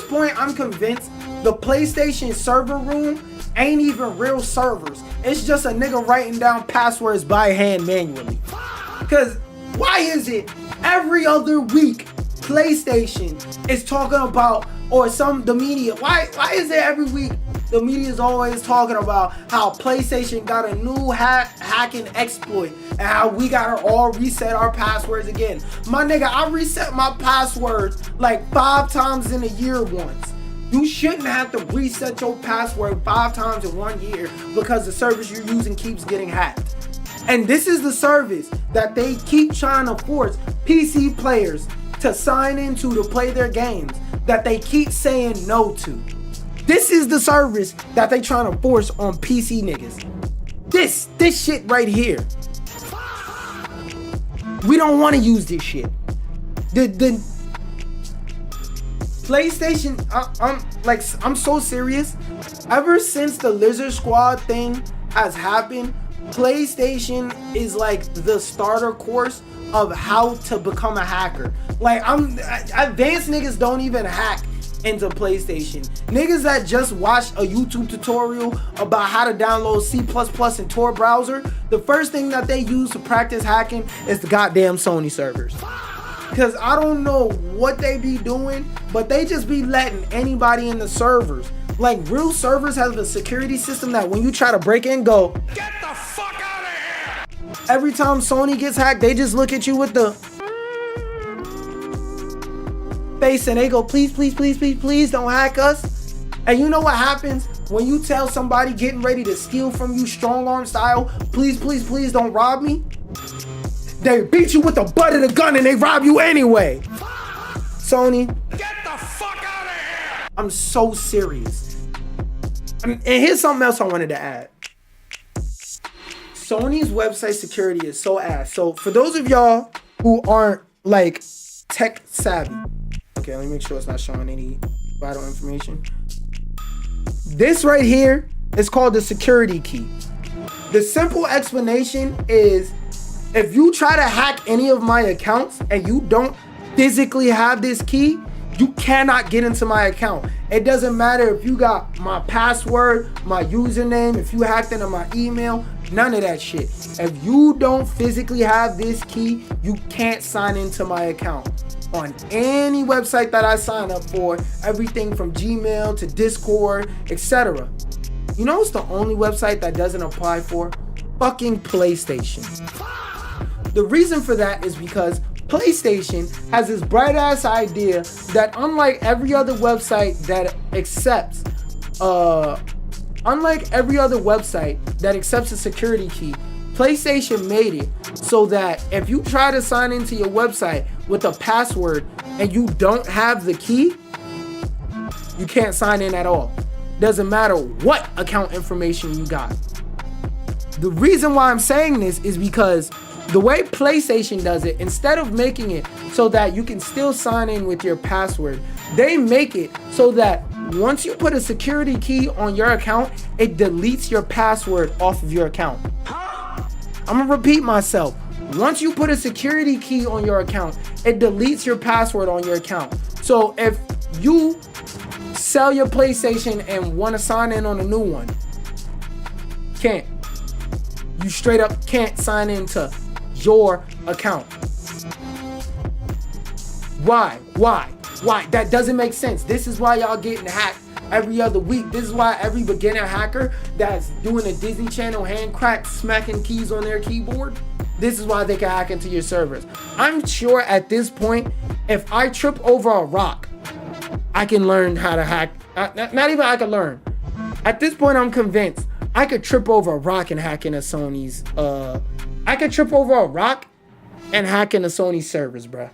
point I'm convinced the PlayStation server room ain't even real servers. It's just a nigga writing down passwords by hand manually. Because why is it every other week PlayStation is talking about, or the media, why is it every week the media is always talking about how PlayStation got a new hacking exploit and how we gotta all reset our passwords again? My nigga, I reset my passwords like 5 times in a year once. You shouldn't have to reset your password 5 times in 1 year because the service you're using keeps getting hacked. And this is the service that they keep trying to force PC players to sign into to play their games that they keep saying no to. This is the service that they trying to force on PC niggas. This shit right here. We don't want to use this shit. The PlayStation, I'm so serious. Ever since the Lizard Squad thing has happened, PlayStation is like the starter course of how to become a hacker. Like, advanced niggas don't even hack into PlayStation. Niggas that just watched a YouTube tutorial about how to download C++ in Tor browser, the first thing that they use to practice hacking is the goddamn Sony servers. Because I don't know what they be doing, but they just be letting anybody in the servers. Like, real servers have a security system that when you try to break in, go, get the fuck out of here! Every time Sony gets hacked, they just look at you with the face and they go, please, please, please, please, please don't hack us. And you know what happens when you tell somebody getting ready to steal from you strong arm style, please, please, please don't rob me? They beat you with the butt of the gun and they rob you anyway. Sony, get the fuck out of here! I'm so serious. And here's something else I wanted to add. Sony's website security is so ass. So for those of y'all who aren't like tech savvy, okay, let me make sure it's not showing any vital information. This right here is called the security key. The simple explanation is if you try to hack any of my accounts and you don't physically have this key, you cannot get into my account. It doesn't matter if you got my password, my username, if you hacked into my email, none of that shit. If you don't physically have this key, you can't sign into my account. On any website that I sign up for, everything from Gmail to Discord, etc. You know what's the only website that doesn't apply for? Fucking PlayStation. The reason for that is because PlayStation has this bright ass idea that unlike every other website that accepts a security key, PlayStation made it so that if you try to sign into your website with a password and you don't have the key, you can't sign in at all. Doesn't matter what account information you got. The reason why I'm saying this is because the way PlayStation does it, instead of making it so that you can still sign in with your password, they make it so that once you put a security key on your account, it deletes your password off of your account. I'm gonna repeat myself. Once you put a security key on your account, it deletes your password on your account. So if you sell your PlayStation and want to sign in on a new one, can't. You straight up can't sign into your account. Why? That doesn't make sense. This is why y'all getting hacked every other week. This is why every beginner hacker that's doing a Disney Channel hand crack smacking keys on their keyboard, this is why they can hack into your servers. I'm sure at this point, if I trip over a rock, I can learn how to hack. Not even I can learn. At this point, I'm convinced I could trip over a rock and hack into Sony's. I could trip over a rock and hack into Sony's servers, bruh.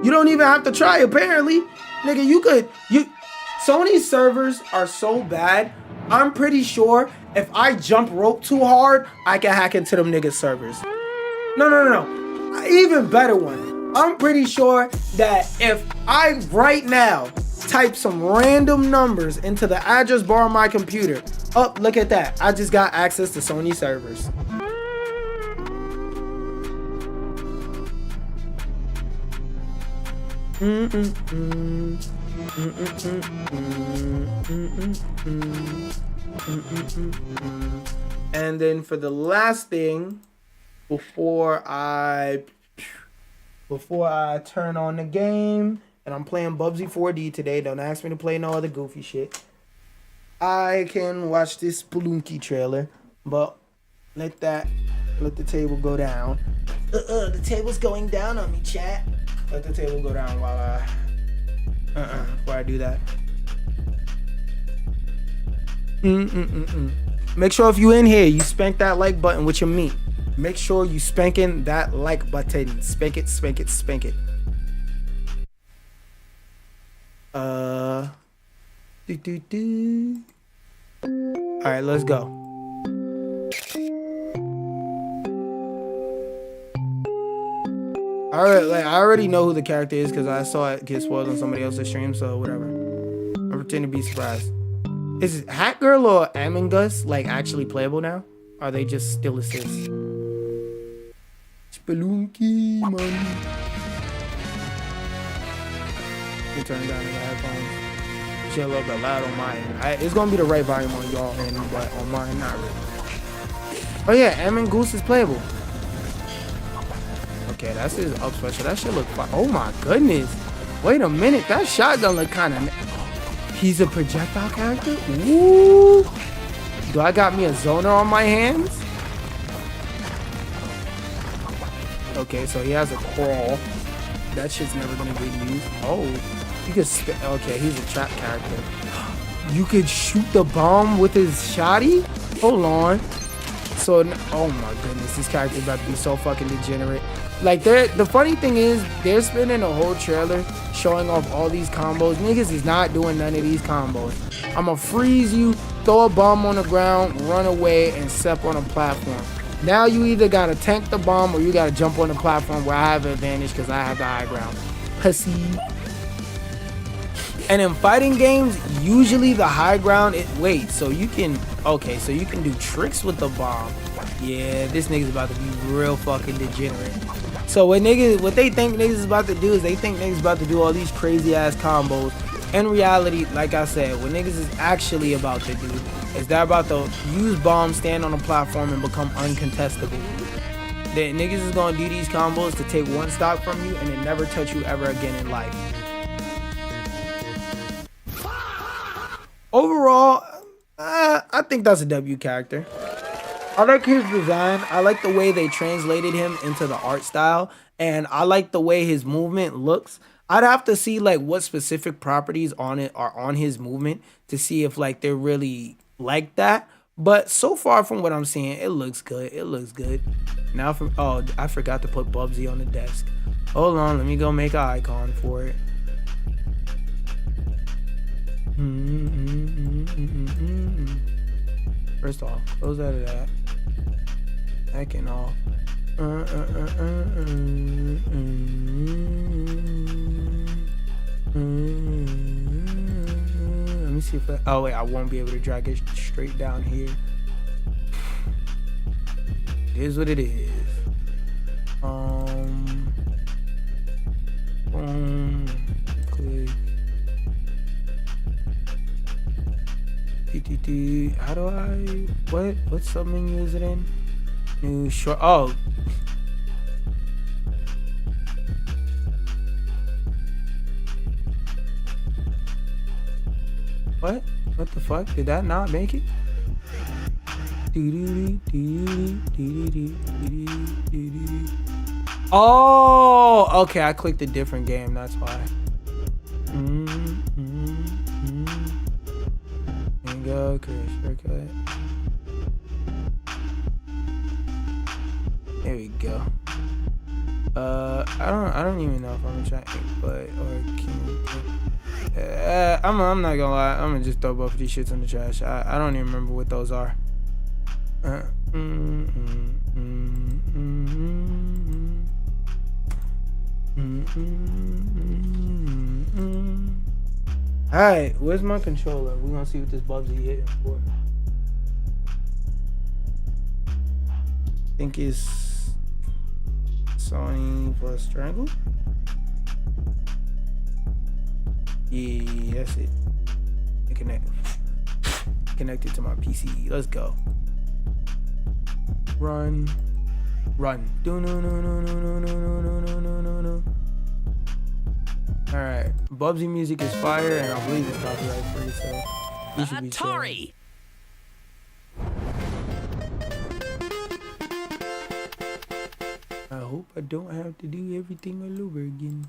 You don't even have to try, apparently. Nigga, Sony's servers are so bad, I'm pretty sure if I jump rope too hard, I can hack into them niggas' servers. No. Even better one. I'm pretty sure that if I right now type some random numbers into the address bar on my computer, oh, look at that. I just got access to Sony servers. And then for the last thing, before I turn on the game, and I'm playing Bubsy 4D today, don't ask me to play no other goofy shit, I can watch this Spelunky trailer, but let the table go down. The table's going down on me, chat. Let the table go down while before I do that. Make sure if you in here, you spank that like button with your meat. Make sure you spanking that like button. Spank it, spank it, spank it. All right, let's go. I already know who the character is because I saw it get spoiled on somebody else's stream, so whatever. I pretend to be surprised. Is Hat Girl or Among Us like actually playable now? Or are they just still assist? Spelunky money. Let me turn down the headphones. Shit a little bit loud on my end. It's gonna be the right volume on y'all end, but on mine, not really. Oh yeah, Among Goose is playable. Okay, that's his up special. That shit look fine. Oh my goodness. Wait a minute. That shotgun look kind of... He's a projectile character? Ooh. Do I got me a zoner on my hands? Okay, so he has a crawl. That shit's never gonna get used. Oh. You could... Okay, he's a trap character. You could shoot the bomb with his shotty? Hold on. So... Oh my goodness. This character's about to be so fucking degenerate. Like, the funny thing is, they're spending a whole trailer showing off all these combos. Niggas is not doing none of these combos. I'ma freeze you, throw a bomb on the ground, run away, and step on a platform. Now you either gotta tank the bomb or you gotta jump on the platform where I have an advantage because I have the high ground. Pussy. And in fighting games, usually the high ground, so you can do tricks with the bomb. Yeah, this nigga's about to be real fucking degenerate. So what they think niggas is about to do is they think niggas about to do all these crazy ass combos. In reality, like I said, what niggas is actually about to do is they're about to use bombs, stand on a platform, and become uncontestable. That niggas is gonna do these combos to take one stock from you and then never touch you ever again in life. Overall, I think that's a W character. I like his design. I like the way they translated him into the art style, and I like the way his movement looks. I'd have to see like what specific properties on it are on his movement to see if like they're really like that. But so far from what I'm seeing, it looks good. It looks good. Now I forgot to put Bubsy on the desk. Hold on, let me go make an icon for it. First off, close out of that. Second off. Let me see if oh wait, I won't be able to drag it straight down here. It is what it is. Boom. Click. How do I? What submenu is it in? New short. Oh. What? What the fuck? Did that not make it? Oh, okay. I clicked a different game. That's why. Go, shortcut. There we go. I don't even know if I'm trying, but or can. I'm not gonna lie. I'm gonna just throw both of these shits in the trash. I don't even remember what those are. Alright, where's my controller? We're gonna see what this Bubsy hitting for. I think it's Sony plus Strangle. Yeah, that's it. Connected to my PC. Let's go. Run. No. Alright, Bubsy music is fire, and I believe it's copyright free, so you should be Atari. I hope I don't have to do everything all over again.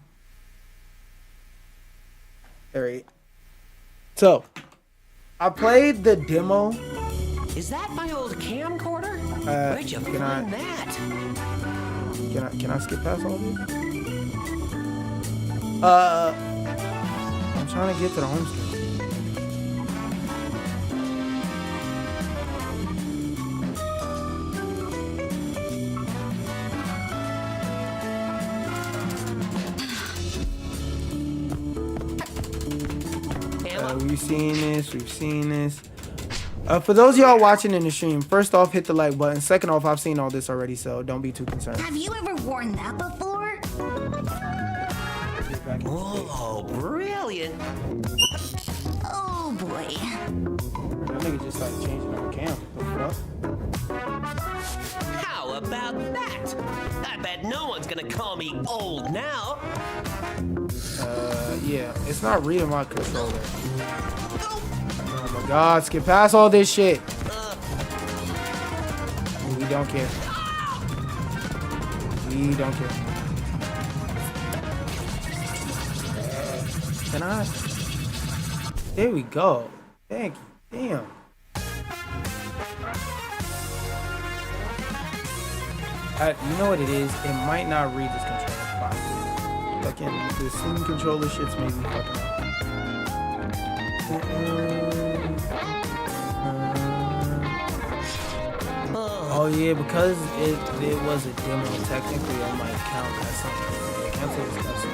Alright. So, I played the demo. Is that my old camcorder? Where'd you find that? Can I skip past all this? I'm trying to get to the home screen. We've seen this. For those of y'all watching in the stream, first off, hit the like button. Second off, I've seen all this already, so don't be too concerned. Have you ever worn that before? Oh, brilliant. Oh boy. That nigga just like changing the cam. What the fuck? How about that? I bet no one's gonna call me old now. Yeah, it's not reading my controller. Oh my god, skip past all this shit. We don't care. We don't care. Can I? There we go. Thank you. Damn. You know what it is? It might not read this controller properly. Fucking the Steam controller shit's maybe fucking up. Oh yeah, because it was a demo, technically I might count as something. Cancel this cussing.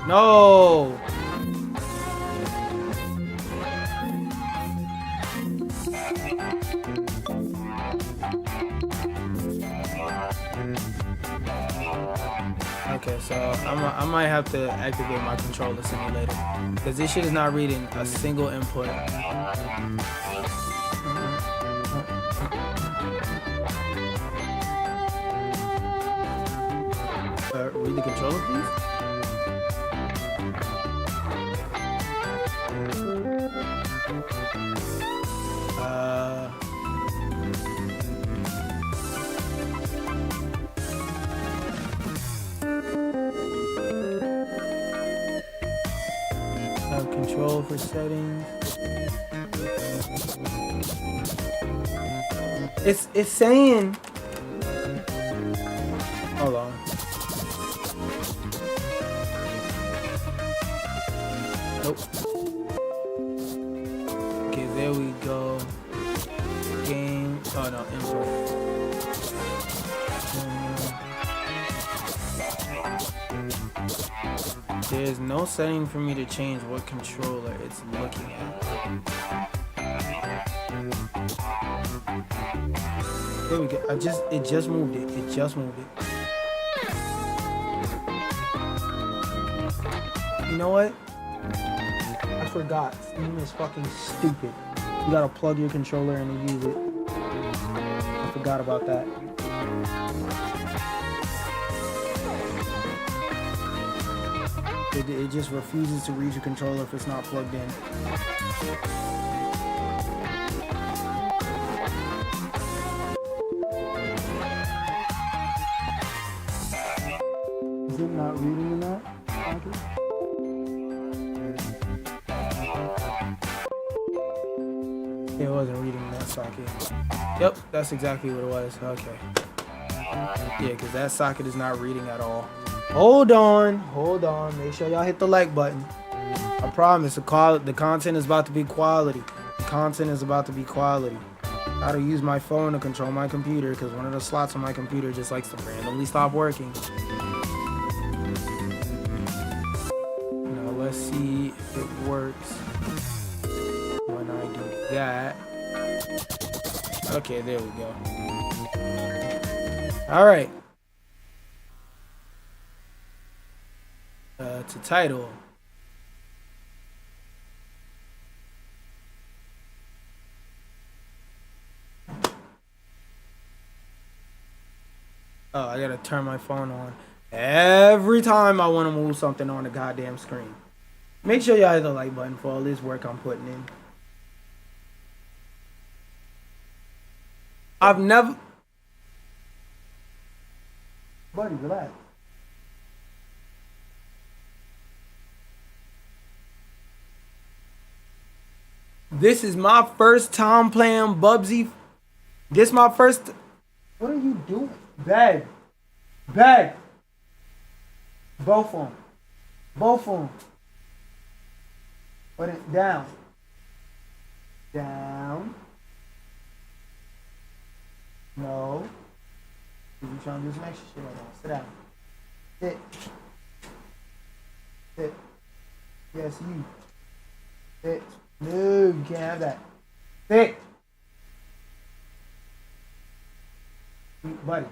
No. Okay, so I might have to activate my controller simulator because this shit is not reading a single input. Read the controller, please. Control for settings. It's saying. Hold on. Nope. Okay, there we go. Game. Oh no, input. There's no setting for me to change what controller it's looking at. There we go. It just moved it. It just moved it. You know what? I forgot. Steam is fucking stupid. You gotta plug your controller in and use it. I forgot about that. It just refuses to read your controller if it's not plugged in. Is it not reading in that socket? It wasn't reading in that socket. Yep, that's exactly what it was. Okay. Yeah, because that socket is not reading at all. Hold on. Make sure y'all hit the like button. I promise the content is about to be quality. The content is about to be quality. I gotta use my phone to control my computer because one of the slots on my computer just likes to randomly stop working. Now let's see if it works when I do that. Okay, there we go. All right. To title. Oh, I gotta turn my phone on every time I want to move something on the goddamn screen. Make sure y'all hit the like button for all this work I'm putting in. I've never... Buddy, relax. This is my first time playing Bubsy. This my first... What are you doing? Bag. Both of them. Put it down. No. You trying to do some extra shit right now. Sit down. Sit. Yes, you. Sit. No, you can't have that. Sit. Buddy.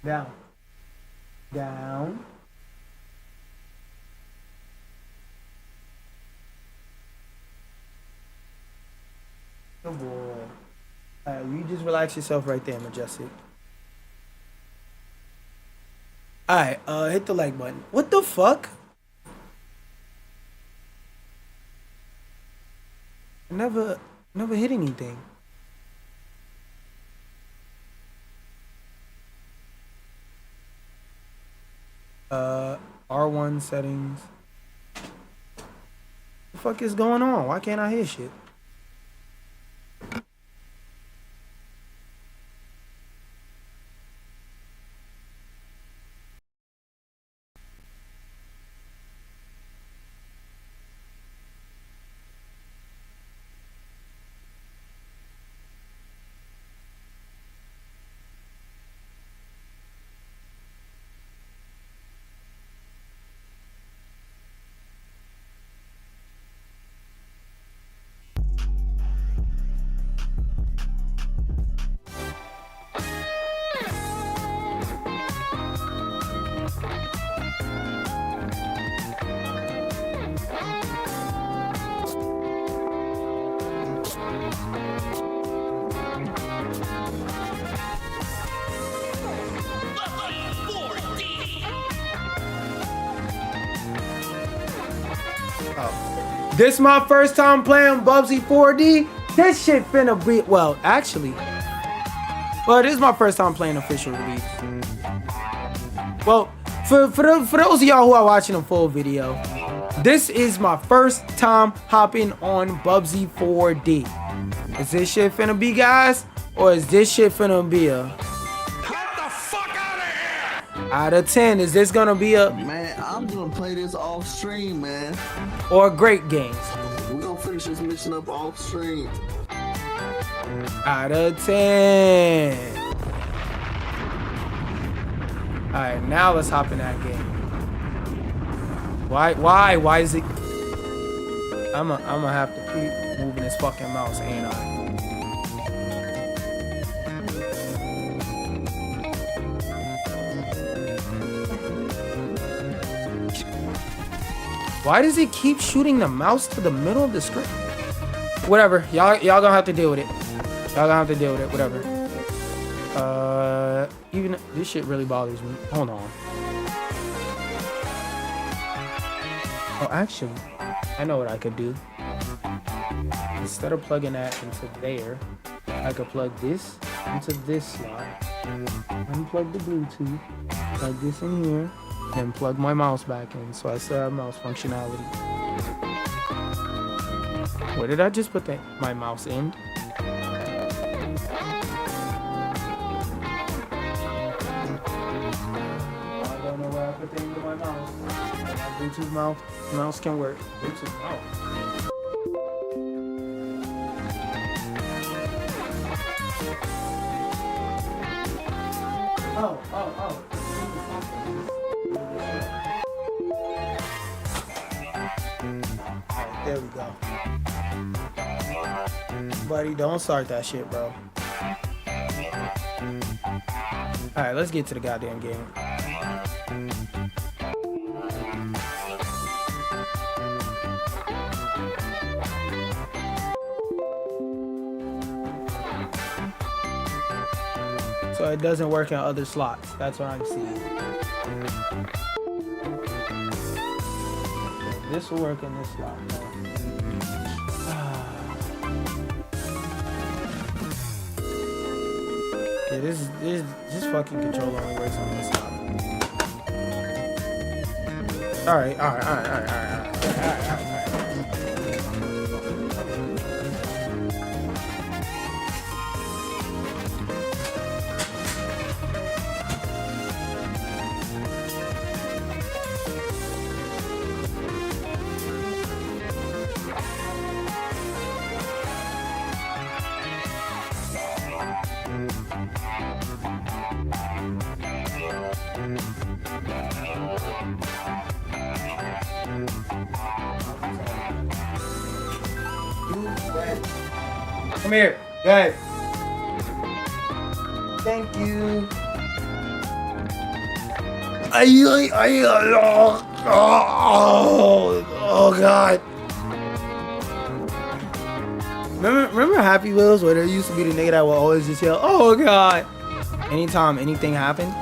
Down. Good boy. You just relax yourself right there, Majestic. Alright, hit the like button. What the fuck? Never hit anything. R1 settings. What the fuck is going on? Why can't I hear shit? This my first time playing Bubsy 4D. This shit finna be, well, actually, this is my first time playing official release. Well, for those of y'all who are watching the full video, this is my first time hopping on Bubsy 4D. Is this shit finna be, guys? Or is this shit finna be a... Get the fuck out of here! Out of 10, is this gonna be a... Man, I'm gonna play this off stream, man. Or a great game? We're gonna finish this mission up off stream. Out of 10. Alright, now let's hop in that game. Why is it? I'ma have to keep moving this fucking mouse, ain't I? Why does it keep shooting the mouse to the middle of the screen? Whatever, y'all gonna have to deal with it. Y'all gonna have to deal with it, whatever. Even this shit really bothers me. Hold on. Oh, actually, I know what I could do. Instead of plugging that into there, I could plug this into this slot. Unplug the Bluetooth, plug this in here, and plug my mouse back in, so I still have mouse functionality. Where did I just put my mouse in? I don't know where I put the end of my mouse. My Bluetooth mouse can work. Bluetooth mouse. Oh. Alright, there we go. Buddy, don't start that shit, bro. Alright, let's get to the goddamn game. So it doesn't work in other slots. That's what I'm seeing. This will work in this slot. Yeah, this fucking controller only works on this slot. Alright. Come here, guys. Thank you. Oh God. Remember Happy Wheels where there used to be the nigga that would always just yell, "Oh God," anytime anything happened?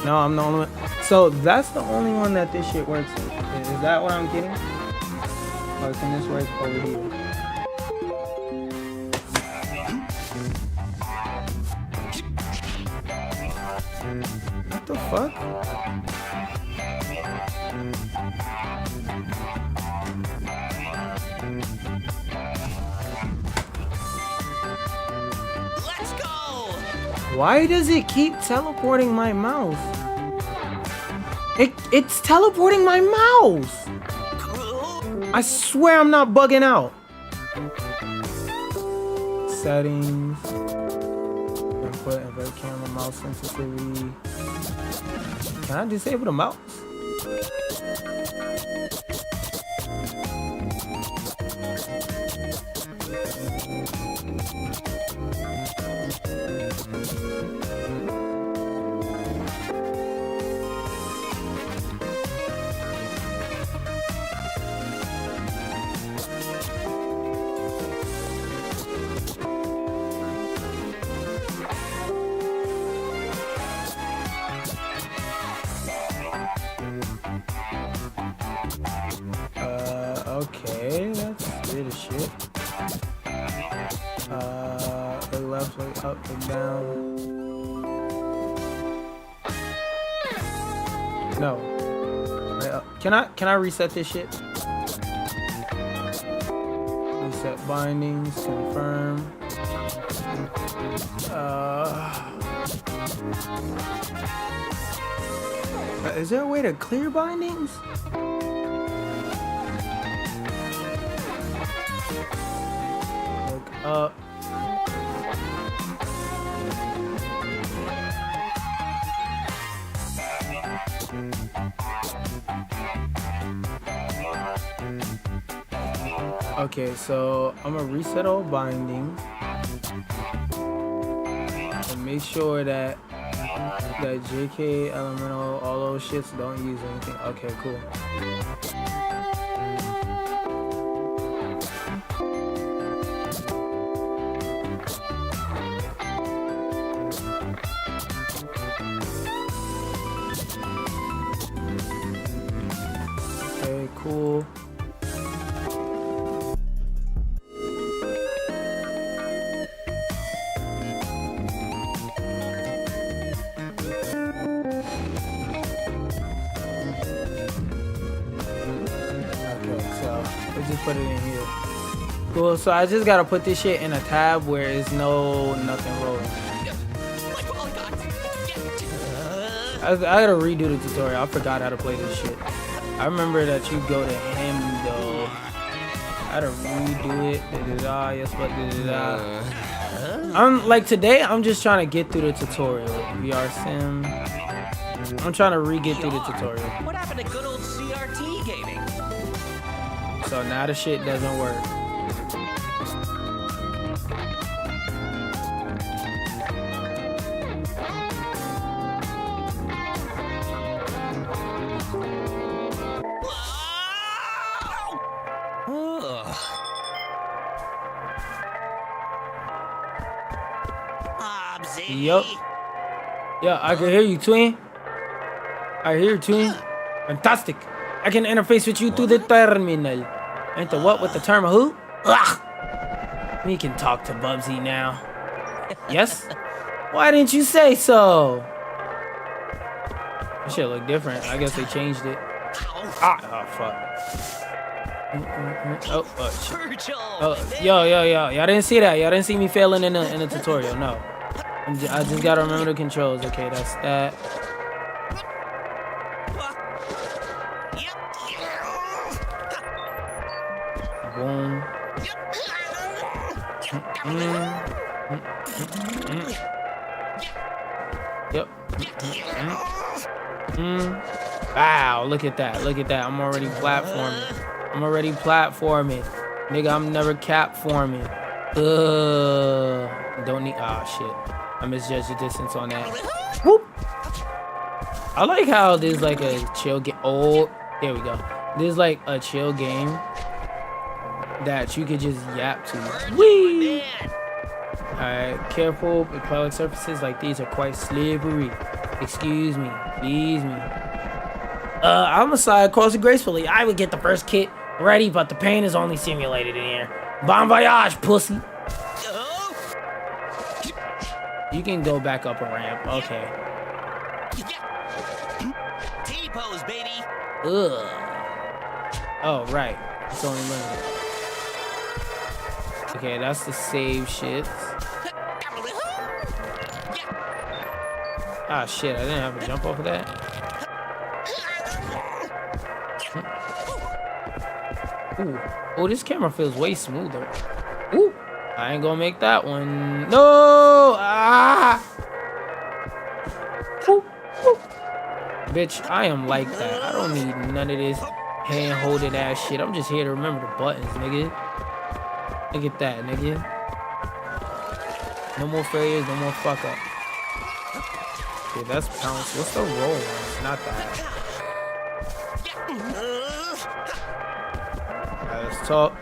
No, I'm the only one. So that's the only one that this shit works in. Is that what I'm getting? Or can this work over here? What the fuck? Let's go! Why does it keep teleporting my mouse? It's teleporting my mouse! I swear I'm not bugging out. Settings. Input, invert camera, mouse sensitivity. Can I disable the mouse? No. Can I reset this shit? Reset bindings, confirm. Is there a way to clear bindings? Look up. Okay, so I'm gonna reset all bindings and make sure that JK, elemental, all those shits don't use anything. Okay, cool. Okay, cool. Just put it in here. Cool, so I just gotta put this shit in a tab where it's nothing rolling. I gotta redo the tutorial. I forgot how to play this shit. I remember that you go to him though. I gotta redo it. Yes, but I'm like today. I'm just trying to get through the tutorial. VR sim. I'm trying to re-get through the tutorial. What happened to good old CRT gaming? So now the shit doesn't work. Yup. Yeah, I can hear you, twin. I hear you, twin. Fantastic. I can interface with you through the terminal. Ain't the what with the term who? Ugh. We can talk to Bubsy now. Yes? Why didn't you say so? This shit look different. I guess they changed it. Ah, oh fuck. Oh, shit. Oh, yo. Y'all didn't see that. Y'all didn't see me failing in the tutorial. No. I just gotta remember the controls. Okay, that's that. Boom. Yep. Wow, look at that. Look at that. I'm already platforming. Nigga, I'm never capforming. Don't need. Oh, shit. I misjudged the distance on that. Whoop. I like how there's like a chill game. Oh, there we go. There's like a chill game that you could just yap to. Whee! Alright, careful. Acrylic surfaces like these are quite slippery. Excuse me. Please me. I'm a side course gracefully. I would get the first kit ready, but the pain is only simulated in here. Bon voyage, pussy. You can go back up a ramp. Okay. T-pose, baby. Ugh. Oh, right. It's only limited. Okay, that's the save shit. Ah, shit. I didn't have to jump off of that. Ooh. Oh, this camera feels way smoother. Ooh. I ain't gonna make that one. No! Ah! Ooh. Ooh. Bitch, I am like that. I don't need none of this hand-holding ass shit. I'm just here to remember the buttons, nigga. Look at that, nigga. No more failures, no more fuck up. Okay, that's pounce. What's the roll? Not that. Alright, let's talk.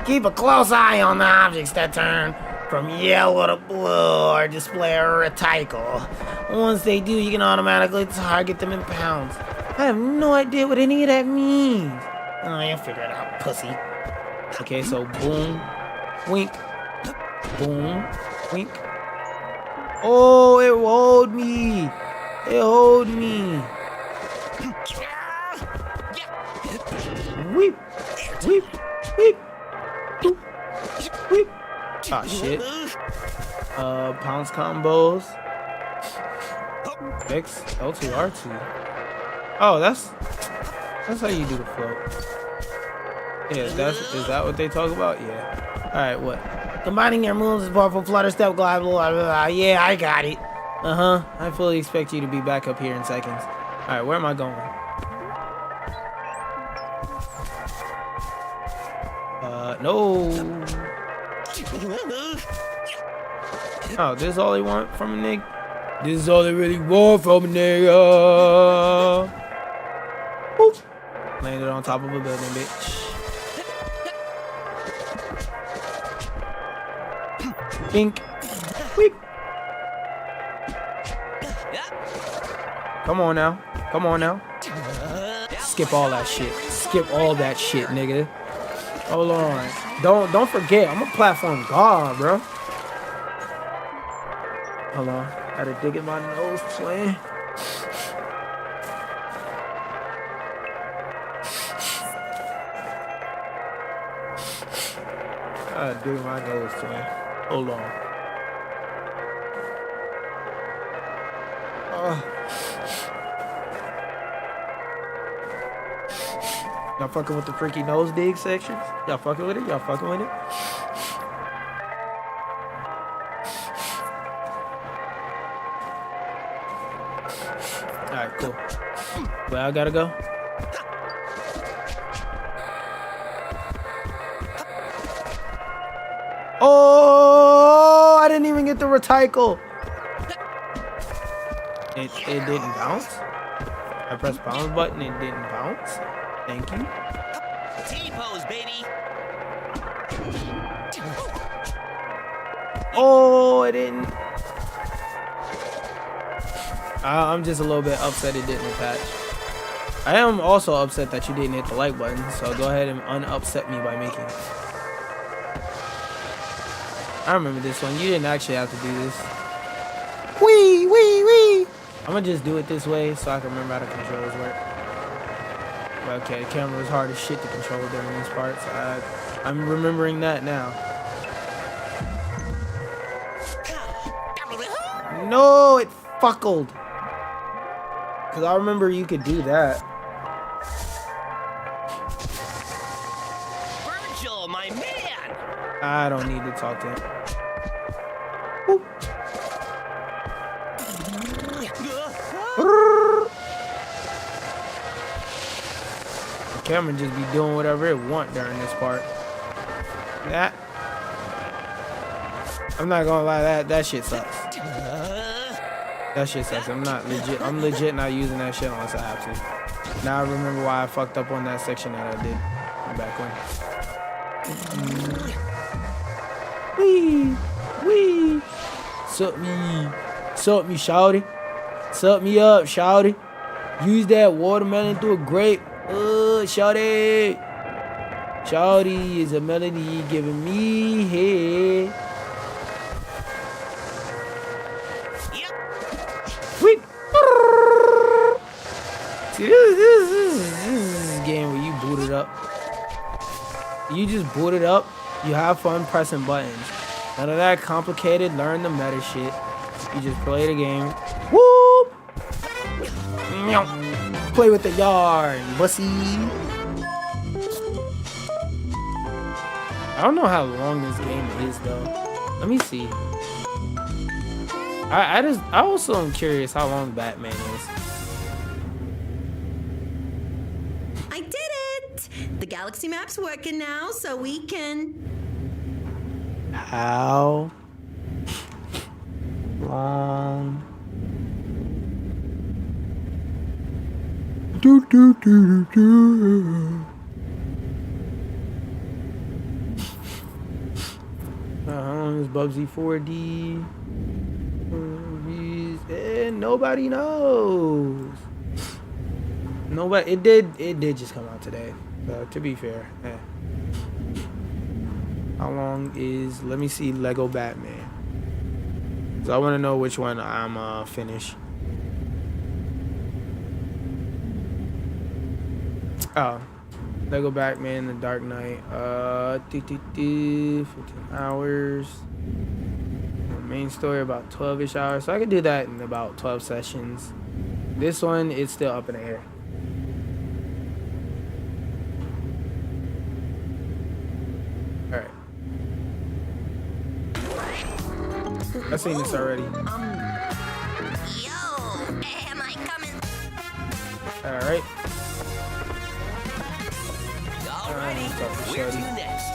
Keep a close eye on the objects that turn from yellow to blue or display a reticle. Once they do, you can automatically target them in pounds. I have no idea what any of that means. Oh, you'll figure it out, pussy. Okay, so boom, wink, boom, wink. Oh, it hold me. It hold me. Weep. Weep. Boop. Weep. Oh shit. Pounce combos. X L2 R2. Oh, that's how you do the float. Yeah, is that what they talk about? Yeah. All right, what? Combining your moves is powerful. Flutter, step, glide, blah, blah, blah. Yeah, I got it. I fully expect you to be back up here in seconds. All right, where am I going? No. Oh, this is all they want from a nigga? This is all they really want from a nigga. Boop. Landed on top of a building, bitch. Pink. Weep. Come on now. Come on now. Skip all that shit. Skip all that shit, nigga. Hold on. Don't forget, I'm a platform god, bro. Hold on. Gotta dig in my nose, twin. Gotta dig in my nose, twin. Hold on. Y'all fucking with the freaky nose dig sections? Y'all fucking with it? Y'all fucking with it? Alright, cool. Well, I gotta go. Oh, I didn't even get the reticle. It didn't bounce. I pressed bounce button, it didn't bounce. Thank you. T-pose, baby. Oh, it didn't. I'm just a little bit upset it didn't attach. I am also upset that you didn't hit the like button, so go ahead and unupset me by making it. I remember this one. You didn't actually have to do this. Wee, wee, wee. I'm gonna just do it this way so I can remember how the controls work. Okay, the camera was hard as shit to control during these parts. I'm remembering that now. No, it fuckled. Cause I remember you could do that. Virgil, my man. I don't need to talk to him. Whoop. The camera just be doing whatever it want during this part. That. I'm not gonna lie, that shit sucks. That shit sucks. I'm legit not using that shit unless I have to. Now I remember why I fucked up on that section that I did back when. Wee, wee. Sup me, shawty. Sup me up, shawty. Use that watermelon through a grape. Shawty. Shawty is a melody giving me head. Sweet. See, this is a game where you boot it up. You just boot it up. You have fun pressing buttons. None of that complicated, learn the meta shit. You just play the game. Whoop! Meow. Play with the yarn, bussy. I don't know how long this game is though. Let me see. I also am curious how long Batman is. I did it! The galaxy map's working now, so we can... How long? Do do do do do. How long is Bubsy 4D? And nobody knows. Nobody. It did just come out today. To be fair. How long is? Let me see. Lego Batman. So I want to know which one I'm finished. Oh, Lego Batman, The Dark Knight. 15 hours. The main story about 12-ish hours. So I could do that in about 12 sessions. This one is still up in the air. Alright. I've seen this already. Yo, am I coming? Alright. Alrighty, where to next?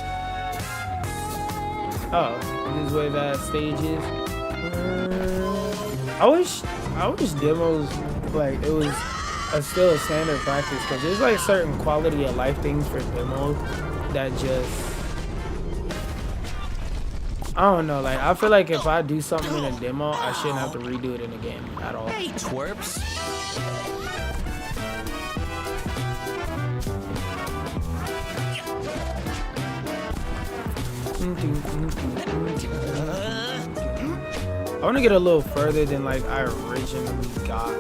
Oh, this is where that stage is. I wish demos like it was still a standard practice, because there's like certain quality of life things for demos that just, I don't know, like I feel like if I do something in a demo, I shouldn't have to redo it in a game at all. Hey, twerps. I want to get a little further than like I originally got.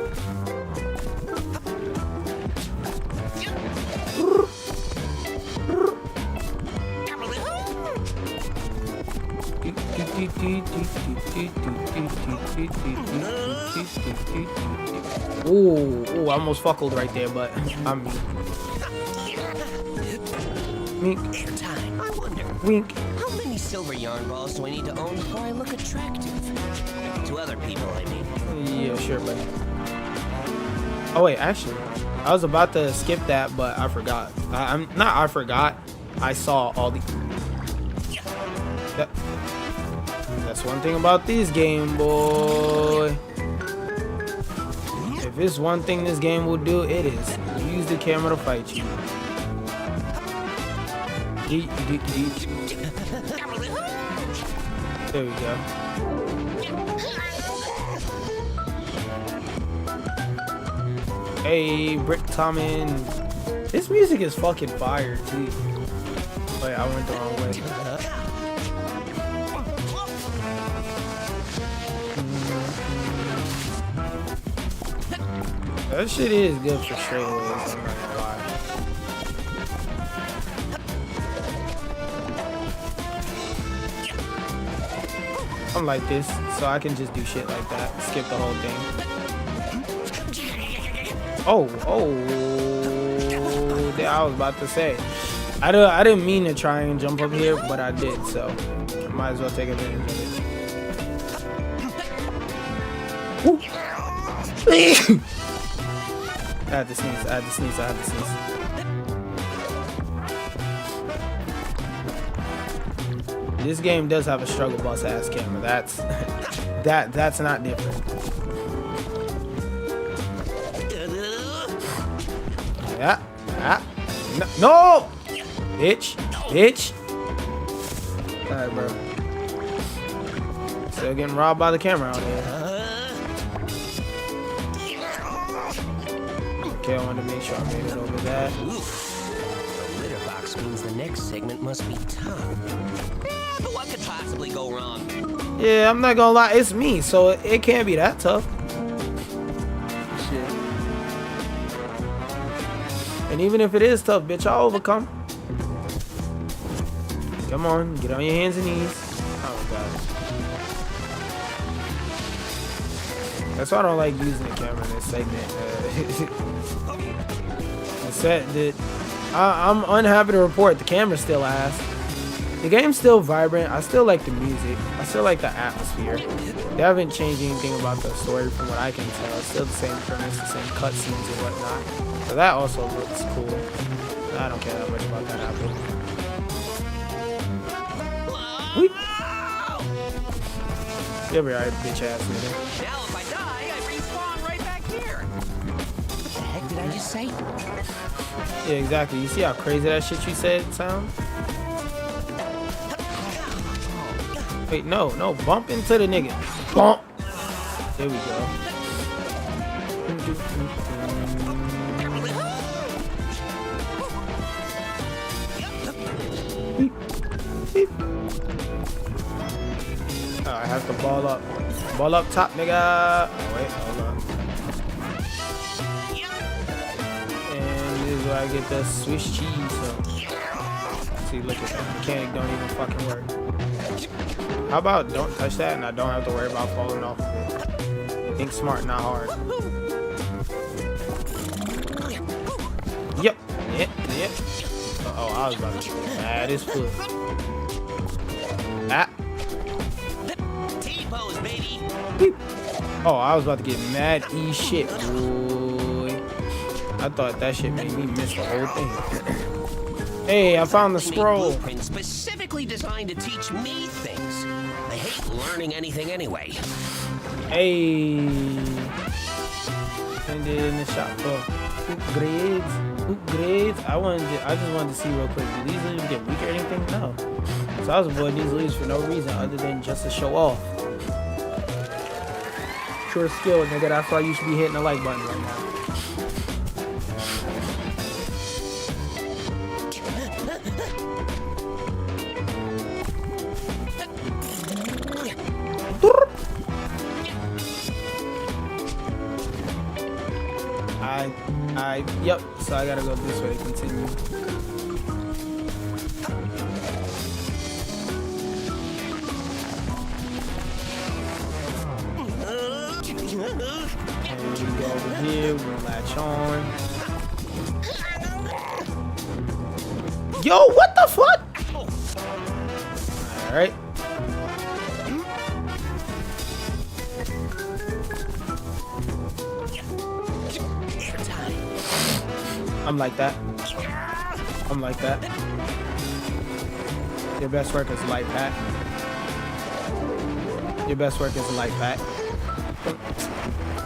Ooh, I almost fuckled right there, but I'm Mink. Airtime. I wonder, Wink. how many silver yarn balls do I need to own before I look attractive? To other people, I mean. Yeah, sure, buddy. Oh wait, actually, I was about to skip that, but I forgot. I forgot. I saw all the. That's one thing about this game, boy. If it's one thing this game will do, it is use the camera to fight you. There we go. Hey, Brick Tommen. This music is fucking fire, too. Wait, I went the wrong way. That shit is good for straightaways, I'm not gonna lie. I'm like this, so I can just do shit like that. Skip the whole thing. Oh, I was about to say. I didn't mean to try and jump up here, but I did, so I might as well take advantage of it. Woo. I had to sneeze. This game does have a struggle bus ass camera. That's not different. Yeah. No! Bitch. Alright, bro. Still getting robbed by the camera out here. Okay, I wanted to make sure I made it over that. Oof. The litter box means the next segment must be tough. But what could possibly go wrong? Yeah, I'm not gonna lie, it's me, so it can't be that tough. Shit. And even if it is tough, bitch, I'll overcome. Come on, get on your hands and knees. Oh god. That's why I don't like using the camera in this segment. I'm unhappy to report the camera's still ass. The game's still vibrant. I still like the music. I still like the atmosphere. They haven't changed anything about the story from what I can tell. It's still the same premise, the same cutscenes and whatnot. So that also looks cool. I don't care that much about that apple. Whee! You'll be alright, bitch ass nigga. Now if I die, I respawn right back here. What the heck did I just say? Yeah, exactly. You see how crazy that shit you said sounds? Wait, no. Bump into the nigga. Bump. There we go. Oh, I have to ball up. Ball up top, nigga. Oh, wait, hold on. And this is where I get the Swiss cheese. So. See, look at that. Mechanic don't even fucking work. How about don't touch that and I don't have to worry about falling off of it? Think smart, not hard. Yep. Yep. Uh-oh, I was about to get mad as fuck. Ah. T-pose, baby. Beep. Oh, I was about to get mad as shit, boy. I thought that shit made me miss the whole thing. Hey, I found the scroll. Blueprint specifically designed to teach me things. I hate learning anything anyway. Hey. And in the shop for upgrades. Upgrades. I just wanted to see real quick. Do these leaves get weak or anything? No. So I was avoiding these leaves for no reason other than just to show off. Pure skill, nigga. That's why you should be hitting the like button right now. Yep, so I gotta go this way to continue. And we go over here, we're gonna latch on. Yo, what the fuck? Alright. I'm like that. I'm like that. Your best work is light pack. Your best work is a light pack.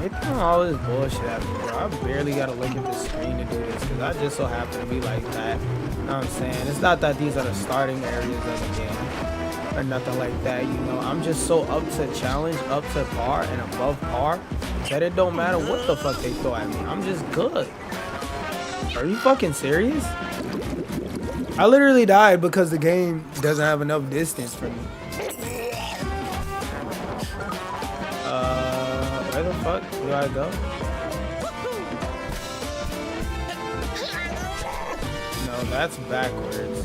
They throwing all this bullshit at me, bro. I barely gotta look at the screen to do this because I just so happen to be like that. You know what I'm saying? It's not that these are the starting areas of the game or nothing like that, you know. I'm just so up to challenge, up to par, and above par that it don't matter what the fuck they throw at me. I'm just good. Are you fucking serious? I literally died because the game doesn't have enough distance for me. Where the fuck do I go? No, that's backwards.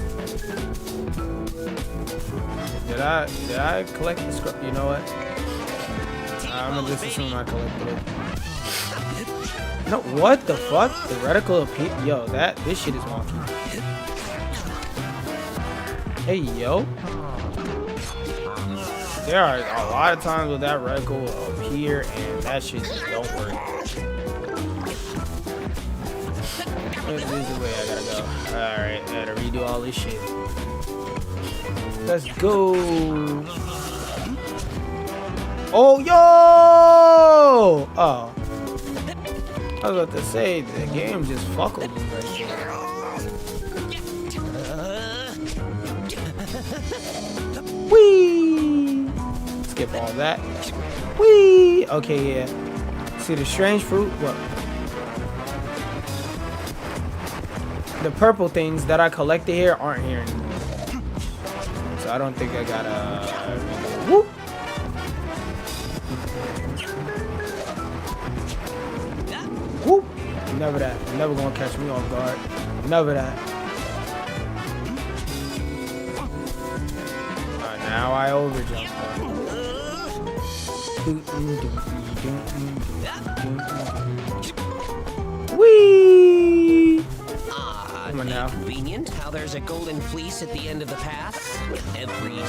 Did I collect the scrub? You know what? I'm gonna just assume I collected it. No, what the fuck? The reticle appeal. Yo, this shit is wonky. Hey, yo. There are a lot of times with that reticle appear and that shit just don't work. This is the way I gotta go. Alright, I gotta redo all this shit. Let's go. Oh, yo! Oh. I was about to say, the game just fucked me right there. Whee! Skip all that. Whee! Okay, yeah. See the strange fruit? What? The purple things that I collected here aren't here anymore. So I don't think I gotta... Whoop! Whoop! Never that. You're never gonna catch me off guard. Never that. Now I overjump. Whee! Come on now. Convenient how there's a golden fleece at the end of the path. Every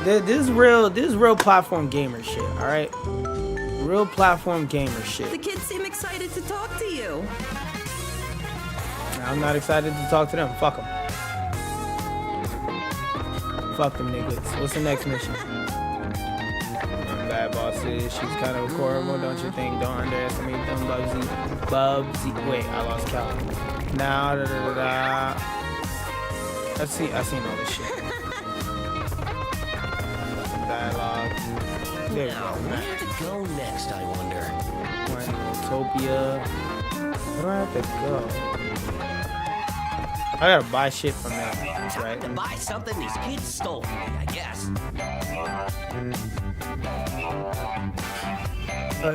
This is real platform gamer shit, alright? Real platform gamer shit. The kids seem excited to talk to you. I'm not excited to talk to them. Fuck them. Fuck them niggas. What's the next mission? Bad bosses. She's kind of horrible, don't you think? Don't underestimate them, Bubsy. Wait, I lost count. Now, Let's see. I seen all this shit. Dialogue. There we go. where to go next, I wonder. Utopia. Where do I have to go? I gotta buy shit from them, right? To buy something these kids stole from me, I guess.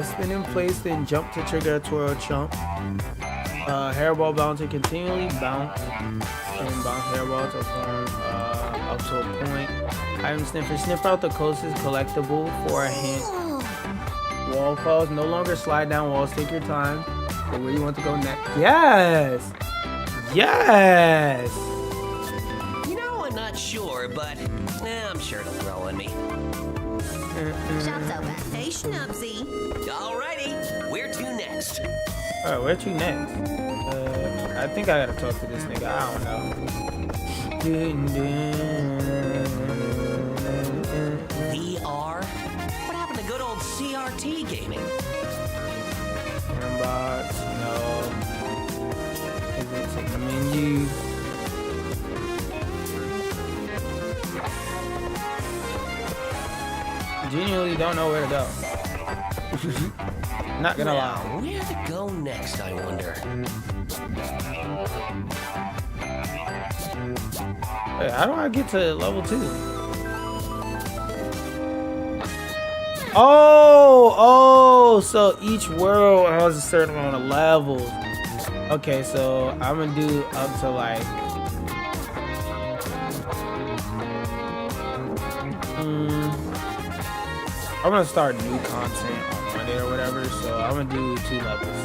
Spin in place, then jump to trigger a twirl chump. Hairball bouncer continually bounce and bounce hairball to form up to a point. Item sniffer, sniff out the closest collectible for a hint. Wall calls, no longer slide down walls, take your time. So where you want to go next? Yes! Yes! You know, I'm not sure, but I'm sure it'll grow on me. Shop's open. Hey, Schnubsy. Alrighty, where to next? Alright, where to next? I think I gotta talk to this nigga. I don't know. VR? What happened to good old CRT gaming? Inbox, no. Is it in the menu? Genuinely don't know where to go. Not gonna lie. Now, where to go next, I wonder? Wait, how do I get to level 2? Oh, so each world has a certain amount of levels. Okay, so I'm gonna do up to like I'm gonna start new content on Monday or whatever, so I'm gonna do 2 levels.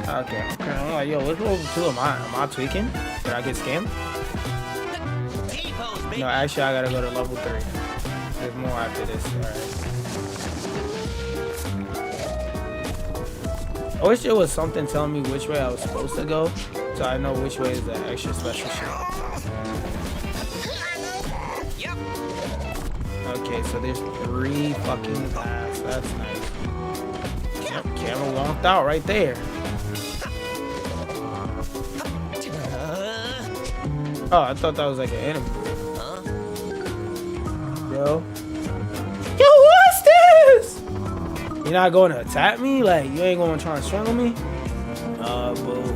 Okay. I'm like, yo, what level 2 am I? Am I tweaking? Did I get scammed? T-pose, baby. No, actually, I gotta go to level 3. There's more after this. Alright. I wish there was something telling me which way I was supposed to go, so I know which way is the extra special shit. Yep. Okay, so there's 3 fucking paths. That's nice. Yep, camera walked out right there. Oh, I thought that was like an enemy. Huh? Yo, what's this? You're not going to attack me? Like, you ain't going to try and strangle me? Boo.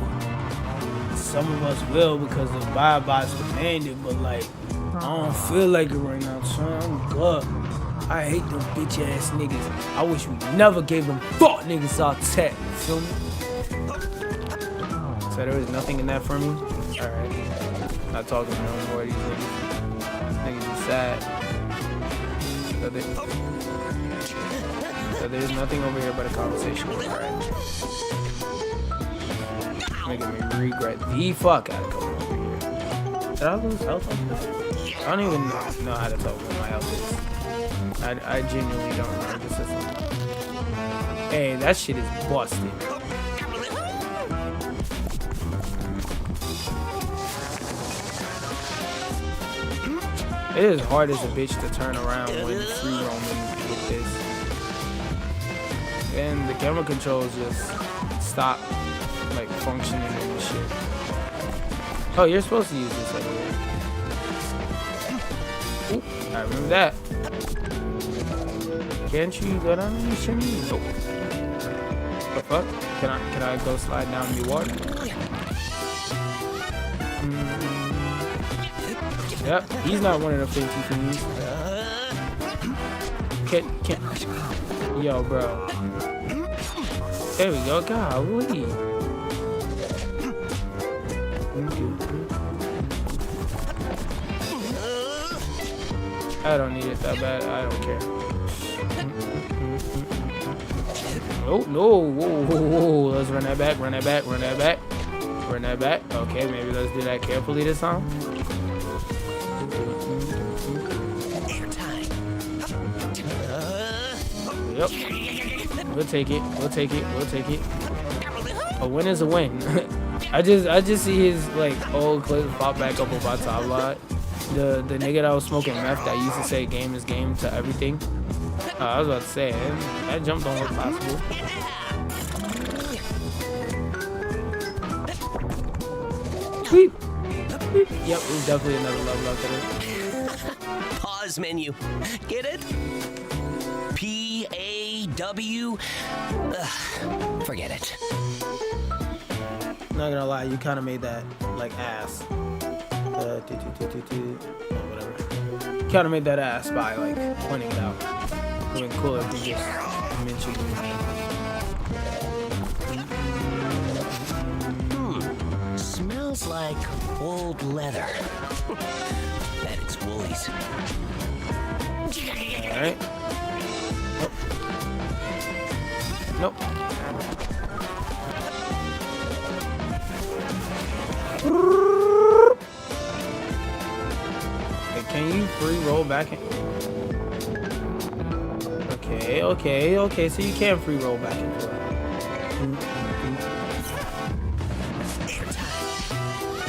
Some of us will because the Bob's demanded, but like, I don't feel like it right now, son. I'm good. I hate them bitch ass niggas. I wish we never gave them fuck niggas our tech. Feel me? So there was nothing in that for me? Alright. Not talking to no more of these niggas. Niggas is sad. So there's nothing over here but a conversation. Alright. Making me regret the fuck out of coming over here. Did I lose health on this? I don't even know how to tell what my health is. I genuinely don't remember the system. Hey, that shit is busted. It is hard as a bitch to turn around when free roaming with this. And the camera controls just stop like functioning and shit. Oh, you're supposed to use this over here. Ooh, I remember that. Can't you go down in the chimney? Nope. The fuck? Can I go slide down the water? Yep, he's not one of the 50 things. Can't. Yo, bro. There we go. Golly. I don't need it that bad. I don't care. Oh, no. Whoa. Let's run that back. Run that back. Okay, maybe let's do that carefully this time. Yep. We'll take it. A win is a win. I just see his like old clips pop back up on my timeline. The nigga that was smoking meth that used to say game is game to everything. I was about to say that jump don't look possible. Sweep. Yep, it was definitely another level after this. Pause menu. Get it? P-A-W. Forget it. Not gonna lie, you kind of made that like ass. Whatever. Kind of made that ass by like pointing it out. It would be cool if we just mentioned Smells like old leather. Bet it's Woolies. Alright. Nope. Nope. Okay, can you free roll back in? Okay, so you can free roll back and forth.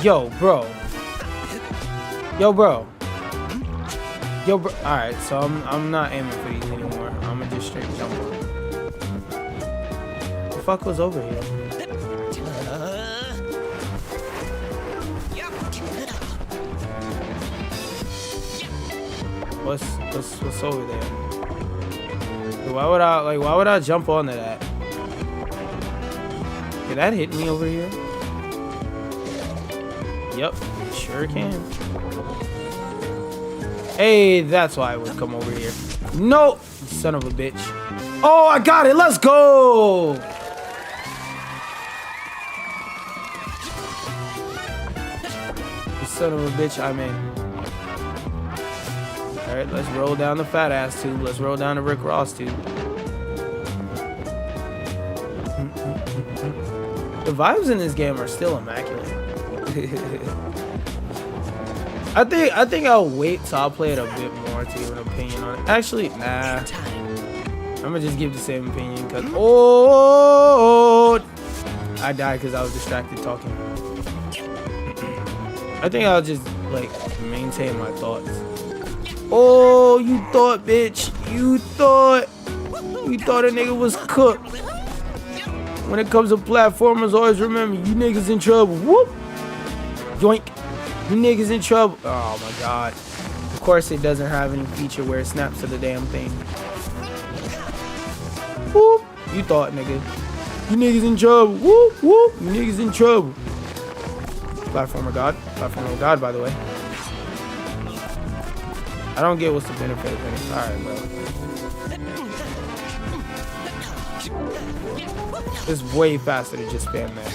Yo, bro. Alright, so I'm not aiming for these anymore. I'm gonna just straight jump on. What the fuck was over here? What's over there? Why would I jump onto that? Did that hit me over here? Yep, sure can. Hey, that's why I would come over here. No, son of a bitch. Oh, I got it. Let's go. You son of a bitch, I'm in. All right, let's roll down the fat ass tube. Let's roll down the Rick Ross tube. The vibes in this game are still immaculate. I think I'll wait till I'll play it a bit more to give an opinion on it. Actually, nah. I'm gonna just give the same opinion because I died because I was distracted talking. I think I'll just like maintain my thoughts. Oh, you thought, bitch. You thought a nigga was cooked. When it comes to platformers, always remember, you niggas in trouble. Whoop. Yoink. You niggas in trouble. Oh my god. Of course it doesn't have any feature where it snaps to the damn thing. Whoop. You thought, nigga. You niggas in trouble. Whoop, whoop. You niggas in trouble. Platformer god. Platformer god, by the way. I don't get what's the benefit of it. Alright, bro. It's way faster to just spam that.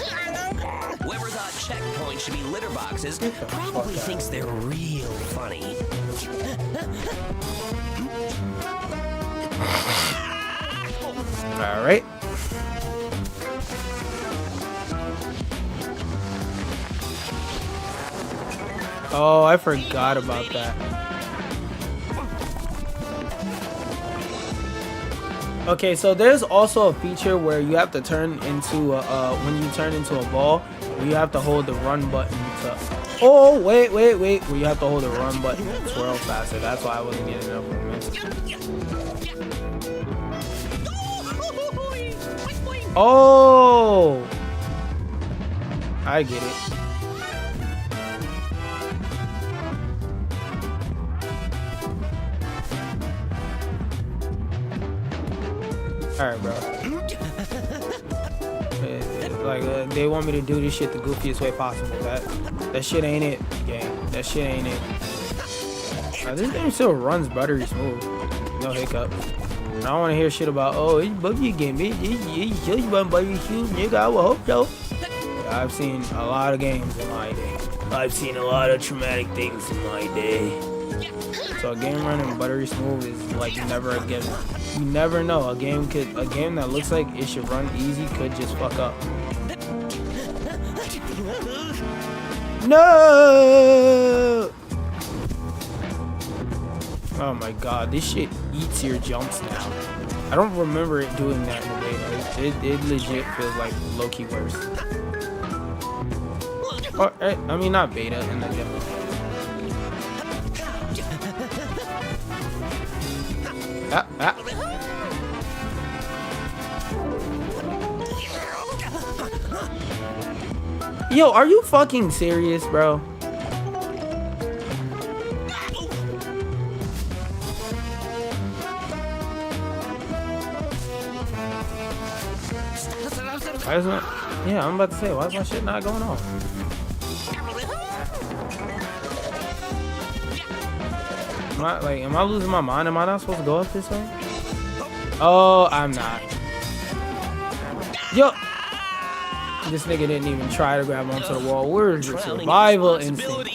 Whoever thought checkpoints should be litter boxes probably thinks they're real funny. Alright. Oh, I forgot about that. Okay, so there's also a feature where you have to turn into when you turn into a ball, you have to hold the run button to. Oh, wait. Where you have to hold the run button to twirl faster. That's why I wasn't getting enough momentum. Oh, I get it. Alright, bro. They want me to do this shit the goofiest way possible. That shit ain't it, gang. That shit ain't it. This game still runs buttery smooth. No hiccup. I don't want to hear shit about, oh, it's buggy game. It's just one buttery smooth, nigga. I will hope so. I've seen a lot of games in my day. I've seen a lot of traumatic things in my day. So a game running buttery smooth is like never a given. You never know. A game that looks like it should run easy could just fuck up. No! Oh my god, this shit eats your jumps now. I don't remember it doing that in the beta. It legit feels like low-key worse. Or, I mean, not beta, in the demo. Yo, are you fucking serious, bro? Why isn't it? Yeah, I'm about to say, why is my shit not going off? Am I losing my mind? Am I not supposed to go up this way? Oh, I'm not. Yo! This nigga didn't even try to grab onto the wall. We're just survival instinct.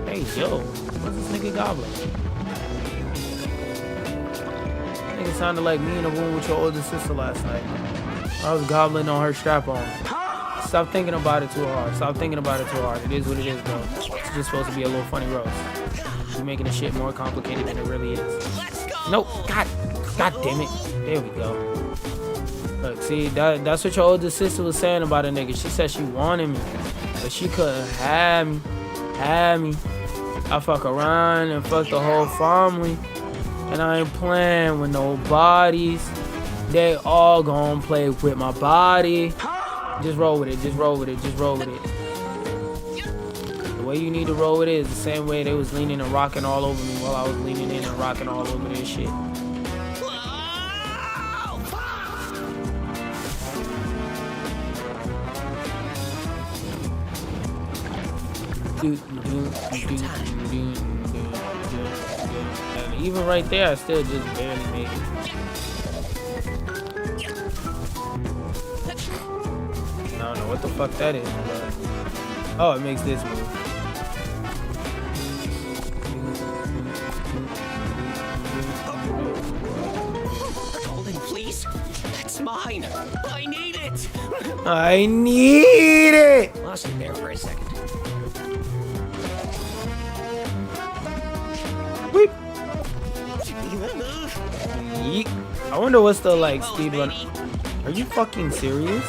Hey, yo. What's this nigga gobbling? Nigga sounded like me in a room with your older sister last night. I was gobbling on her strap on. Stop thinking about it too hard. Stop thinking about it too hard. It is what it is, bro. It's just supposed to be a little funny roast. You're making the shit more complicated than it really is. Nope. God damn it. There we go. Look, see, that's what your older sister was saying about a nigga. She said she wanted me, but she couldn't have me. I fuck around and fuck the whole family, and I ain't playing with no bodies. They all gonna play with my body. Just roll with it. Just roll with it. Just roll with it. The way you need to roll with it is the same way they was leaning and rocking all over me while I was leaning in and rocking all over this shit. And even right there, I still just barely made it. I don't know what the fuck that is, but oh, it makes this move. Golden fleece? That's mine. I need it. I need it. Lost it there for a second. Weep. Yeet. I wonder what's the like speedrun. Are you fucking serious?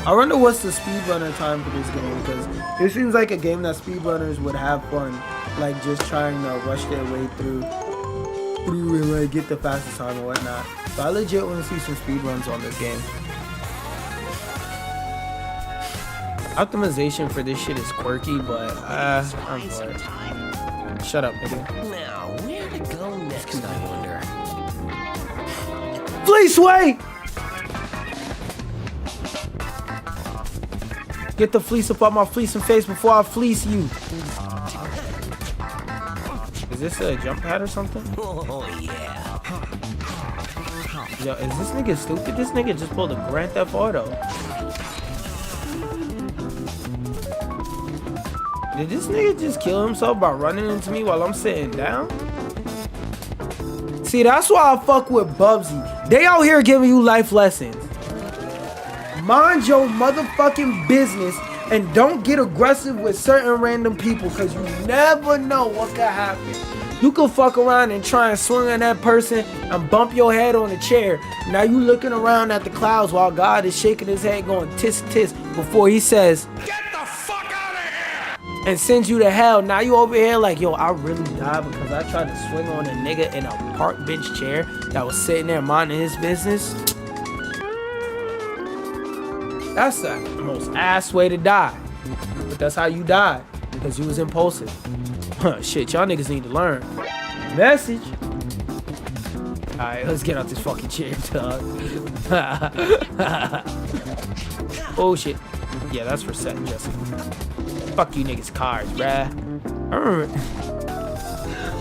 I wonder what's the speedrunner time for this game, because it seems like a game that speedrunners would have fun, like just trying to rush their way through and like get the fastest time or whatnot. So I legit want to see some speedruns on this game. Optimization for this shit is quirky, but I'm for it. Shut up, nigga. Now, where to go next, I wonder? Fleece way! Get the fleece up on my fleecing face before I fleece you. Is this a jump pad or something? Oh, yeah. Yo, is this nigga stupid? This nigga just pulled a Grand Theft Auto. Did this nigga just kill himself by running into me while I'm sitting down? See, that's why I fuck with Bubsy. They out here giving you life lessons. Mind your motherfucking business and don't get aggressive with certain random people, because you never know what could happen. You could fuck around and try and swing on that person and bump your head on a chair. Now you looking around at the clouds while God is shaking his head going tisk tisk before he says, "Get the fuck out of here!" and sends you to hell. Now you over here like, yo, I really died because I tried to swing on a nigga in a park bench chair that was sitting there minding his business. That's the most ass way to die. But that's how you died, because you was impulsive. Huh, shit, y'all niggas need to learn. Message. Alright, let's get out this fucking chair, dog. Oh shit. Yeah, that's for setting Jesse. Fuck you niggas cars, bruh. I remember.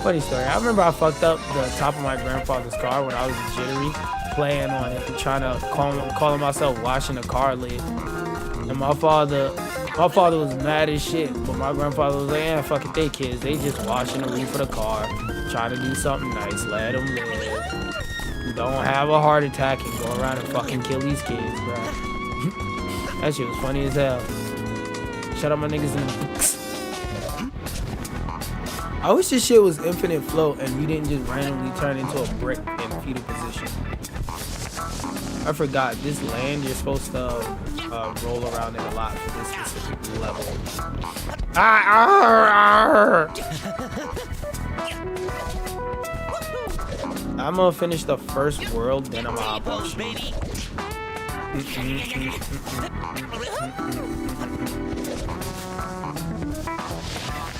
Funny story. I remember I fucked up the top of my grandfather's car when I was jittery, playing on it and trying to calling myself washing the car lid. And my father was mad as shit, but my grandfather was like, yeah, fuck it, they kids, they just washing the roof of the car, trying to do something nice, let them live. Don't have a heart attack and go around and fucking kill these kids, bro. That shit was funny as hell. Shut up my niggas in the books. I wish this shit was infinite float and you didn't just randomly turn into a brick in fetal position. I forgot, this land you're supposed to roll around in a lot for this specific level. I'm gonna finish the first world, then I'm gonna hop on shit.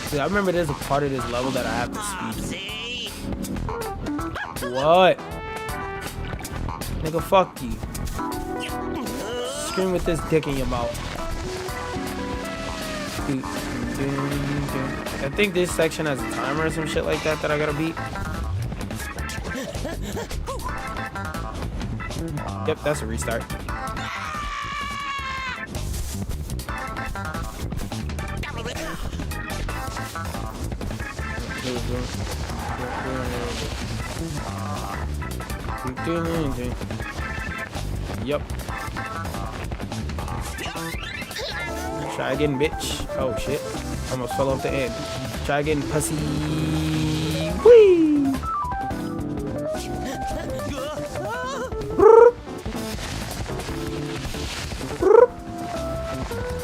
See, I remember there's a part of this level that I have to speed. What? Nigga, fuck you. Scream with this dick in your mouth. I think this section has a timer or some shit like that I gotta beat. Yep, that's a restart. Yep. Try again, bitch. Oh shit. Almost fell off the end. Try again, pussy. Whee!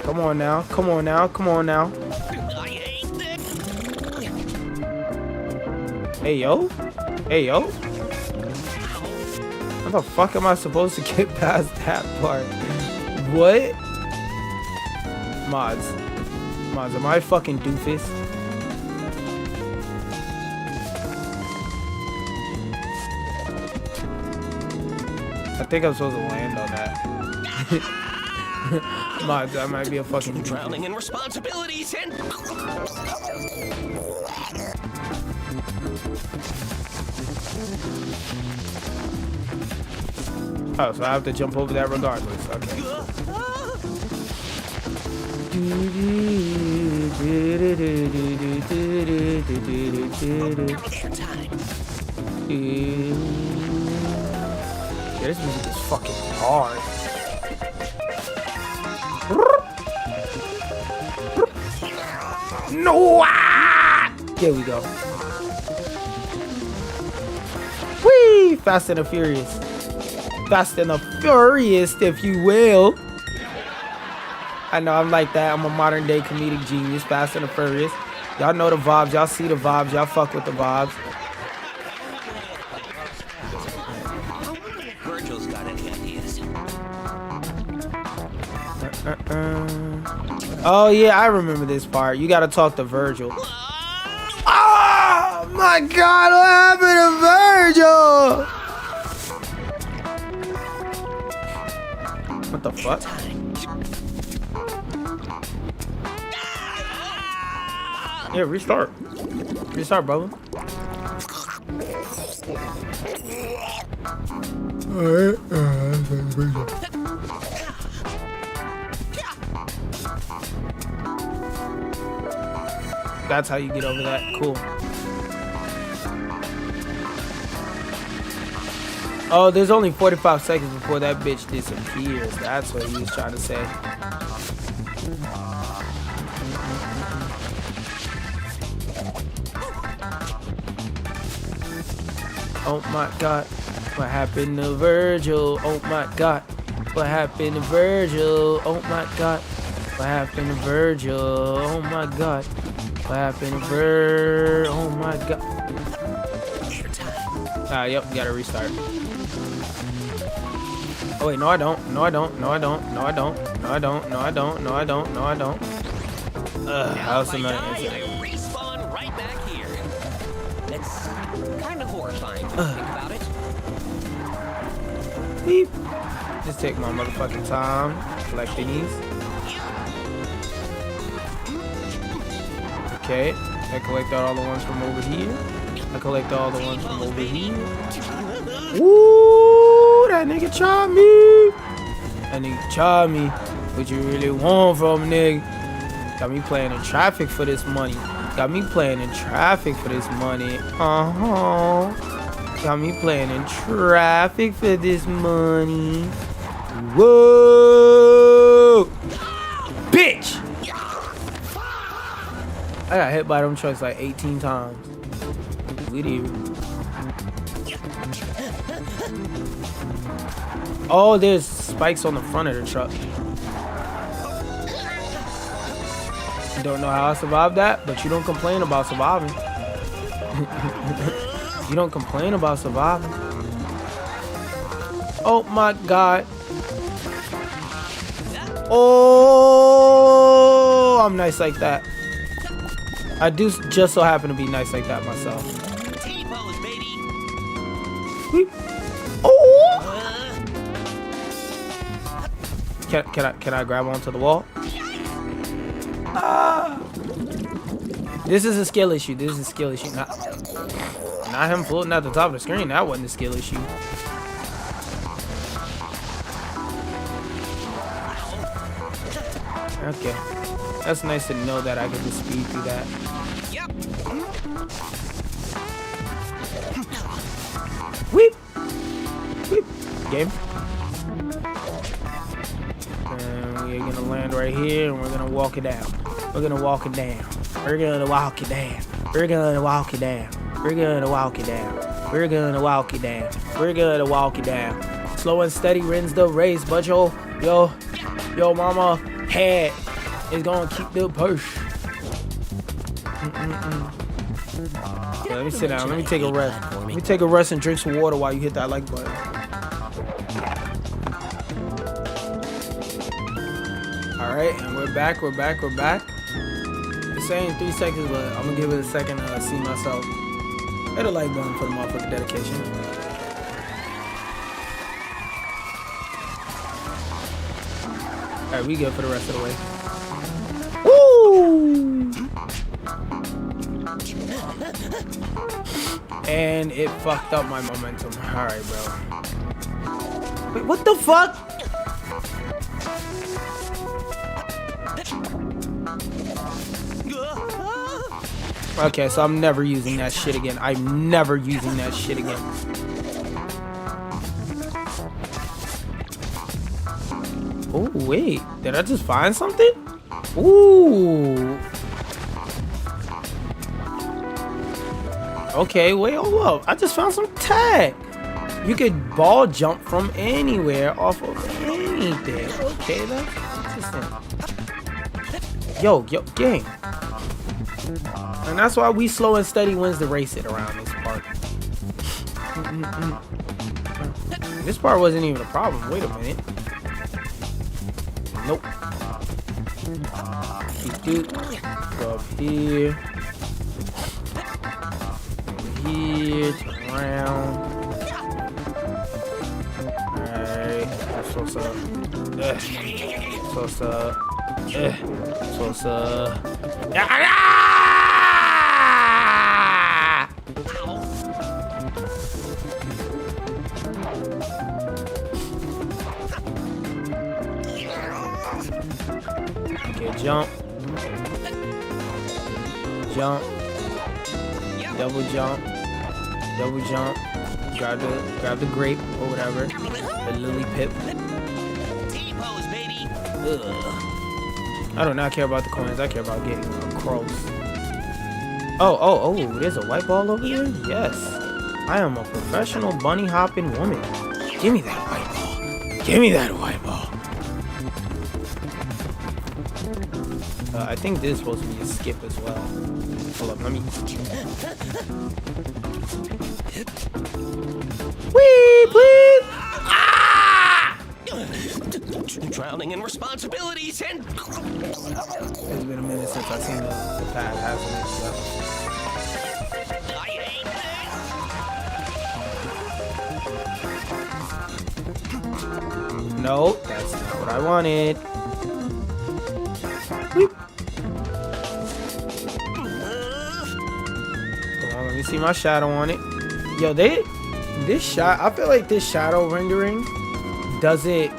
Come on now. Come on now. Come on now. Hey yo. Hey yo. How the fuck am I supposed to get past that part? What? Mods. Mods, am I fucking doofus? I think I'm supposed to land on that. Mods, I might be a fucking doofus. Drowning in responsibilities and... Oh, so I have to jump over that regardless. Okay. Yeah, this music is fucking hard. No! Here we go. Whee! Fast and the Furious. Fast and the Furious, if you will. I know I'm like that. I'm a modern day comedic genius. Fast and the Furious. Y'all know the vibes. Y'all see the vibes. Y'all fuck with the vibes. Virgil's got any ideas. Oh yeah, I remember this part. You gotta talk to Virgil. Oh my god, what happened to Virgil? What the fuck? Yeah, restart. Restart, brother. That's how you get over that. Cool. Oh, there's only 45 seconds before that bitch disappears. That's what he was trying to say. Oh my god, what happened to Virgil? Oh my god, what happened to Virgil? Oh my god, what happened to Virgil? Oh my god, what happened to Virgil? Oh my god. Ah, yep, gotta restart. Oh wait, no I don't, no I don't, no I don't, no I don't, no I don't, no I don't, no I don't, no I don't. That was another incident. I respawn right back here. It's kind of horrifying to think about it. Beep. Just take my motherfucking time collecting these. Okay, I collected all the ones from over here. I collected all the ones from over here. Woo, that nigga chopped me. That nigga chopped me. What you really want from a nigga? Got me playing in traffic for this money. Got me playing in traffic for this money. Got me playing in traffic for this money. Whoa! Bitch! I got hit by them trucks like 18 times. With you. Oh, there's spikes on the front of the truck. You don't know how I survived that, but you don't complain about surviving. You don't complain about surviving. Oh my god. Oh, I'm nice like that. I do just so happen to be nice like that myself. T-pose, baby. Oh! Can I grab onto the wall? Ah! This is a skill issue. This is a skill issue. Not him floating at the top of the screen. That wasn't a skill issue. Okay. That's nice to know that I can just speed through that. Yep. Weep! Weep! Game. And we're gonna land right here and we're gonna walk it down. We're gonna walk it down. We're gonna walk it down. We're gonna walk it down. We're gonna walk it down. We're gonna walk it down. We're gonna walk it down. Slow and steady wins the race, but yo mama head is gonna keep the push. Yeah, let me sit down. Let me take a rest. Let me take a rest and drink some water while you hit that like button. All right, and we're back. We're back. We're back. It's saying 3 seconds, but I'm gonna give it a second to see myself. Hit a like button for the motherfucking dedication. All right, we good for the rest of the way. Woo! And it fucked up my momentum. All right, bro. Wait, what the fuck? Okay, so I'm never using that shit again. I'm never using that shit again. Oh, wait. Did I just find something? Ooh. Okay, wait, hold up. I just found some tag. You could ball jump from anywhere off of anything. Okay, that's interesting. Yo, gang. And that's why we slow and steady wins the race it around this part. This part wasn't even a problem. Wait a minute. Nope. Go up here. Here, turn around. Alright. Okay, jump. Jump. Double jump. Double jump. Grab the grape or whatever. The lily pip. T-pose, baby. Ugh. I do not care about the coins. I care about getting across. Oh, there's a white ball over here? Yes. I am a professional bunny hopping woman. Give me that white ball. Give me that white ball. I think this is supposed to be a skip as well. Hold up, let me... Wee, please! Ah! Drowning in responsibilities and... It's been a minute since I've seen the pad, hasn't it? I hate this. No, that's not what I wanted. Weep. Come on, let me see my shadow on it. Yo, this shot, I feel like this shadow rendering doesn't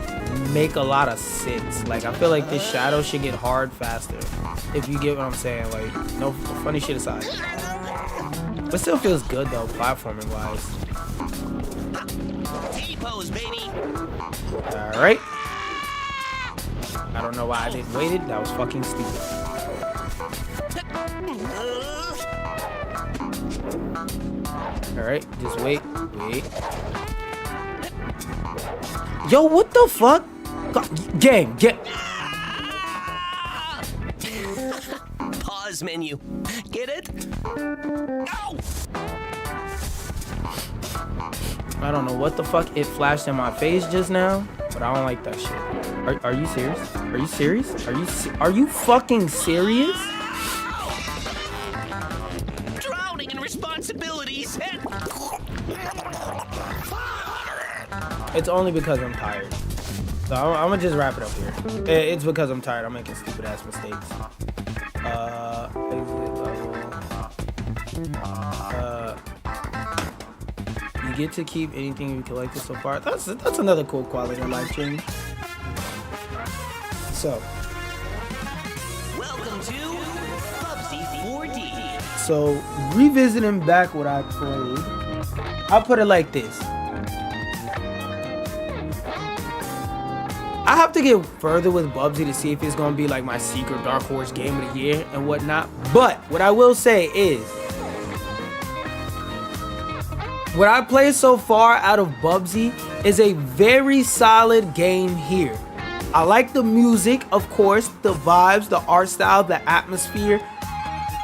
make a lot of sense. Like, I feel like this shadow should get hard faster. If you get what I'm saying. Like, no funny shit aside. But still feels good though, platforming wise. T-pose, baby. Alright. I don't know why I didn't wait it. That was fucking stupid. Alright, just wait. Yo, what the fuck? Game, get. Pause menu. Get it? Go! I don't know what the fuck it flashed in my face just now, but I don't like that shit. Are you serious? Are you serious? Are you fucking serious? Drowning in responsibilities and... It's only because I'm tired. So I'm gonna just wrap it up here. It's because I'm tired. I'm making stupid ass mistakes. Exit level. You get to keep anything you collected so far. That's another cool quality of life change. So So revisiting back what I played, I'll put it like this. I have to get further with Bubsy to see if it's gonna be like my secret dark horse game of the year and whatnot. But what I will say is, what I played so far out of Bubsy is a very solid game here. I like the music, of course, the vibes, the art style, the atmosphere,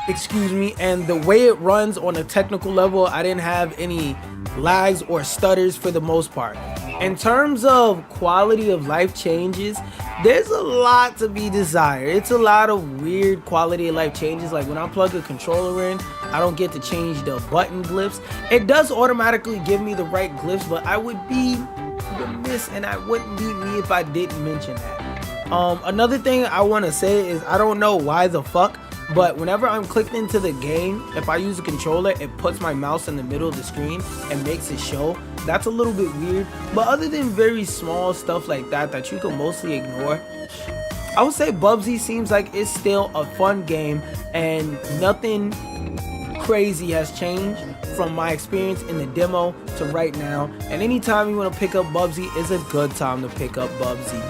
excuse me, and the way it runs on a technical level. I didn't have any lags or stutters for the most part. In terms of quality of life changes, there's a lot to be desired. It's a lot of weird quality of life changes. Like when I plug a controller in, I don't get to change the button glyphs. It does automatically give me the right glyphs, but I would be remiss and I wouldn't be me if I didn't mention that. Another thing I want to say is I don't know why the fuck, but whenever I'm clicked into the game, if I use a controller, it puts my mouse in the middle of the screen and makes it show. That's a little bit weird, but other than very small stuff like that that you can mostly ignore, I would say Bubsy seems like it's still a fun game and nothing crazy has changed from my experience in the demo to right now. And anytime you want to pick up Bubsy is a good time to pick up Bubsy.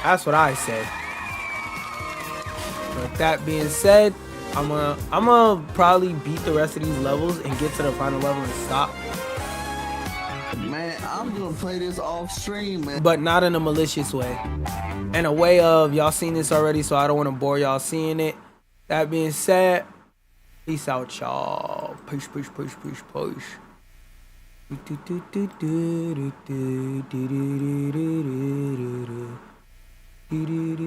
That's what I say. With that being said, I'm gonna probably beat the rest of these levels and get to the final level and stop. Man, I'm gonna play this off stream, man. But not in a malicious way. In a way of, y'all seen this already, so I don't want to bore y'all seeing it. That being said, peace out, y'all. Push, push, push, push, push. Do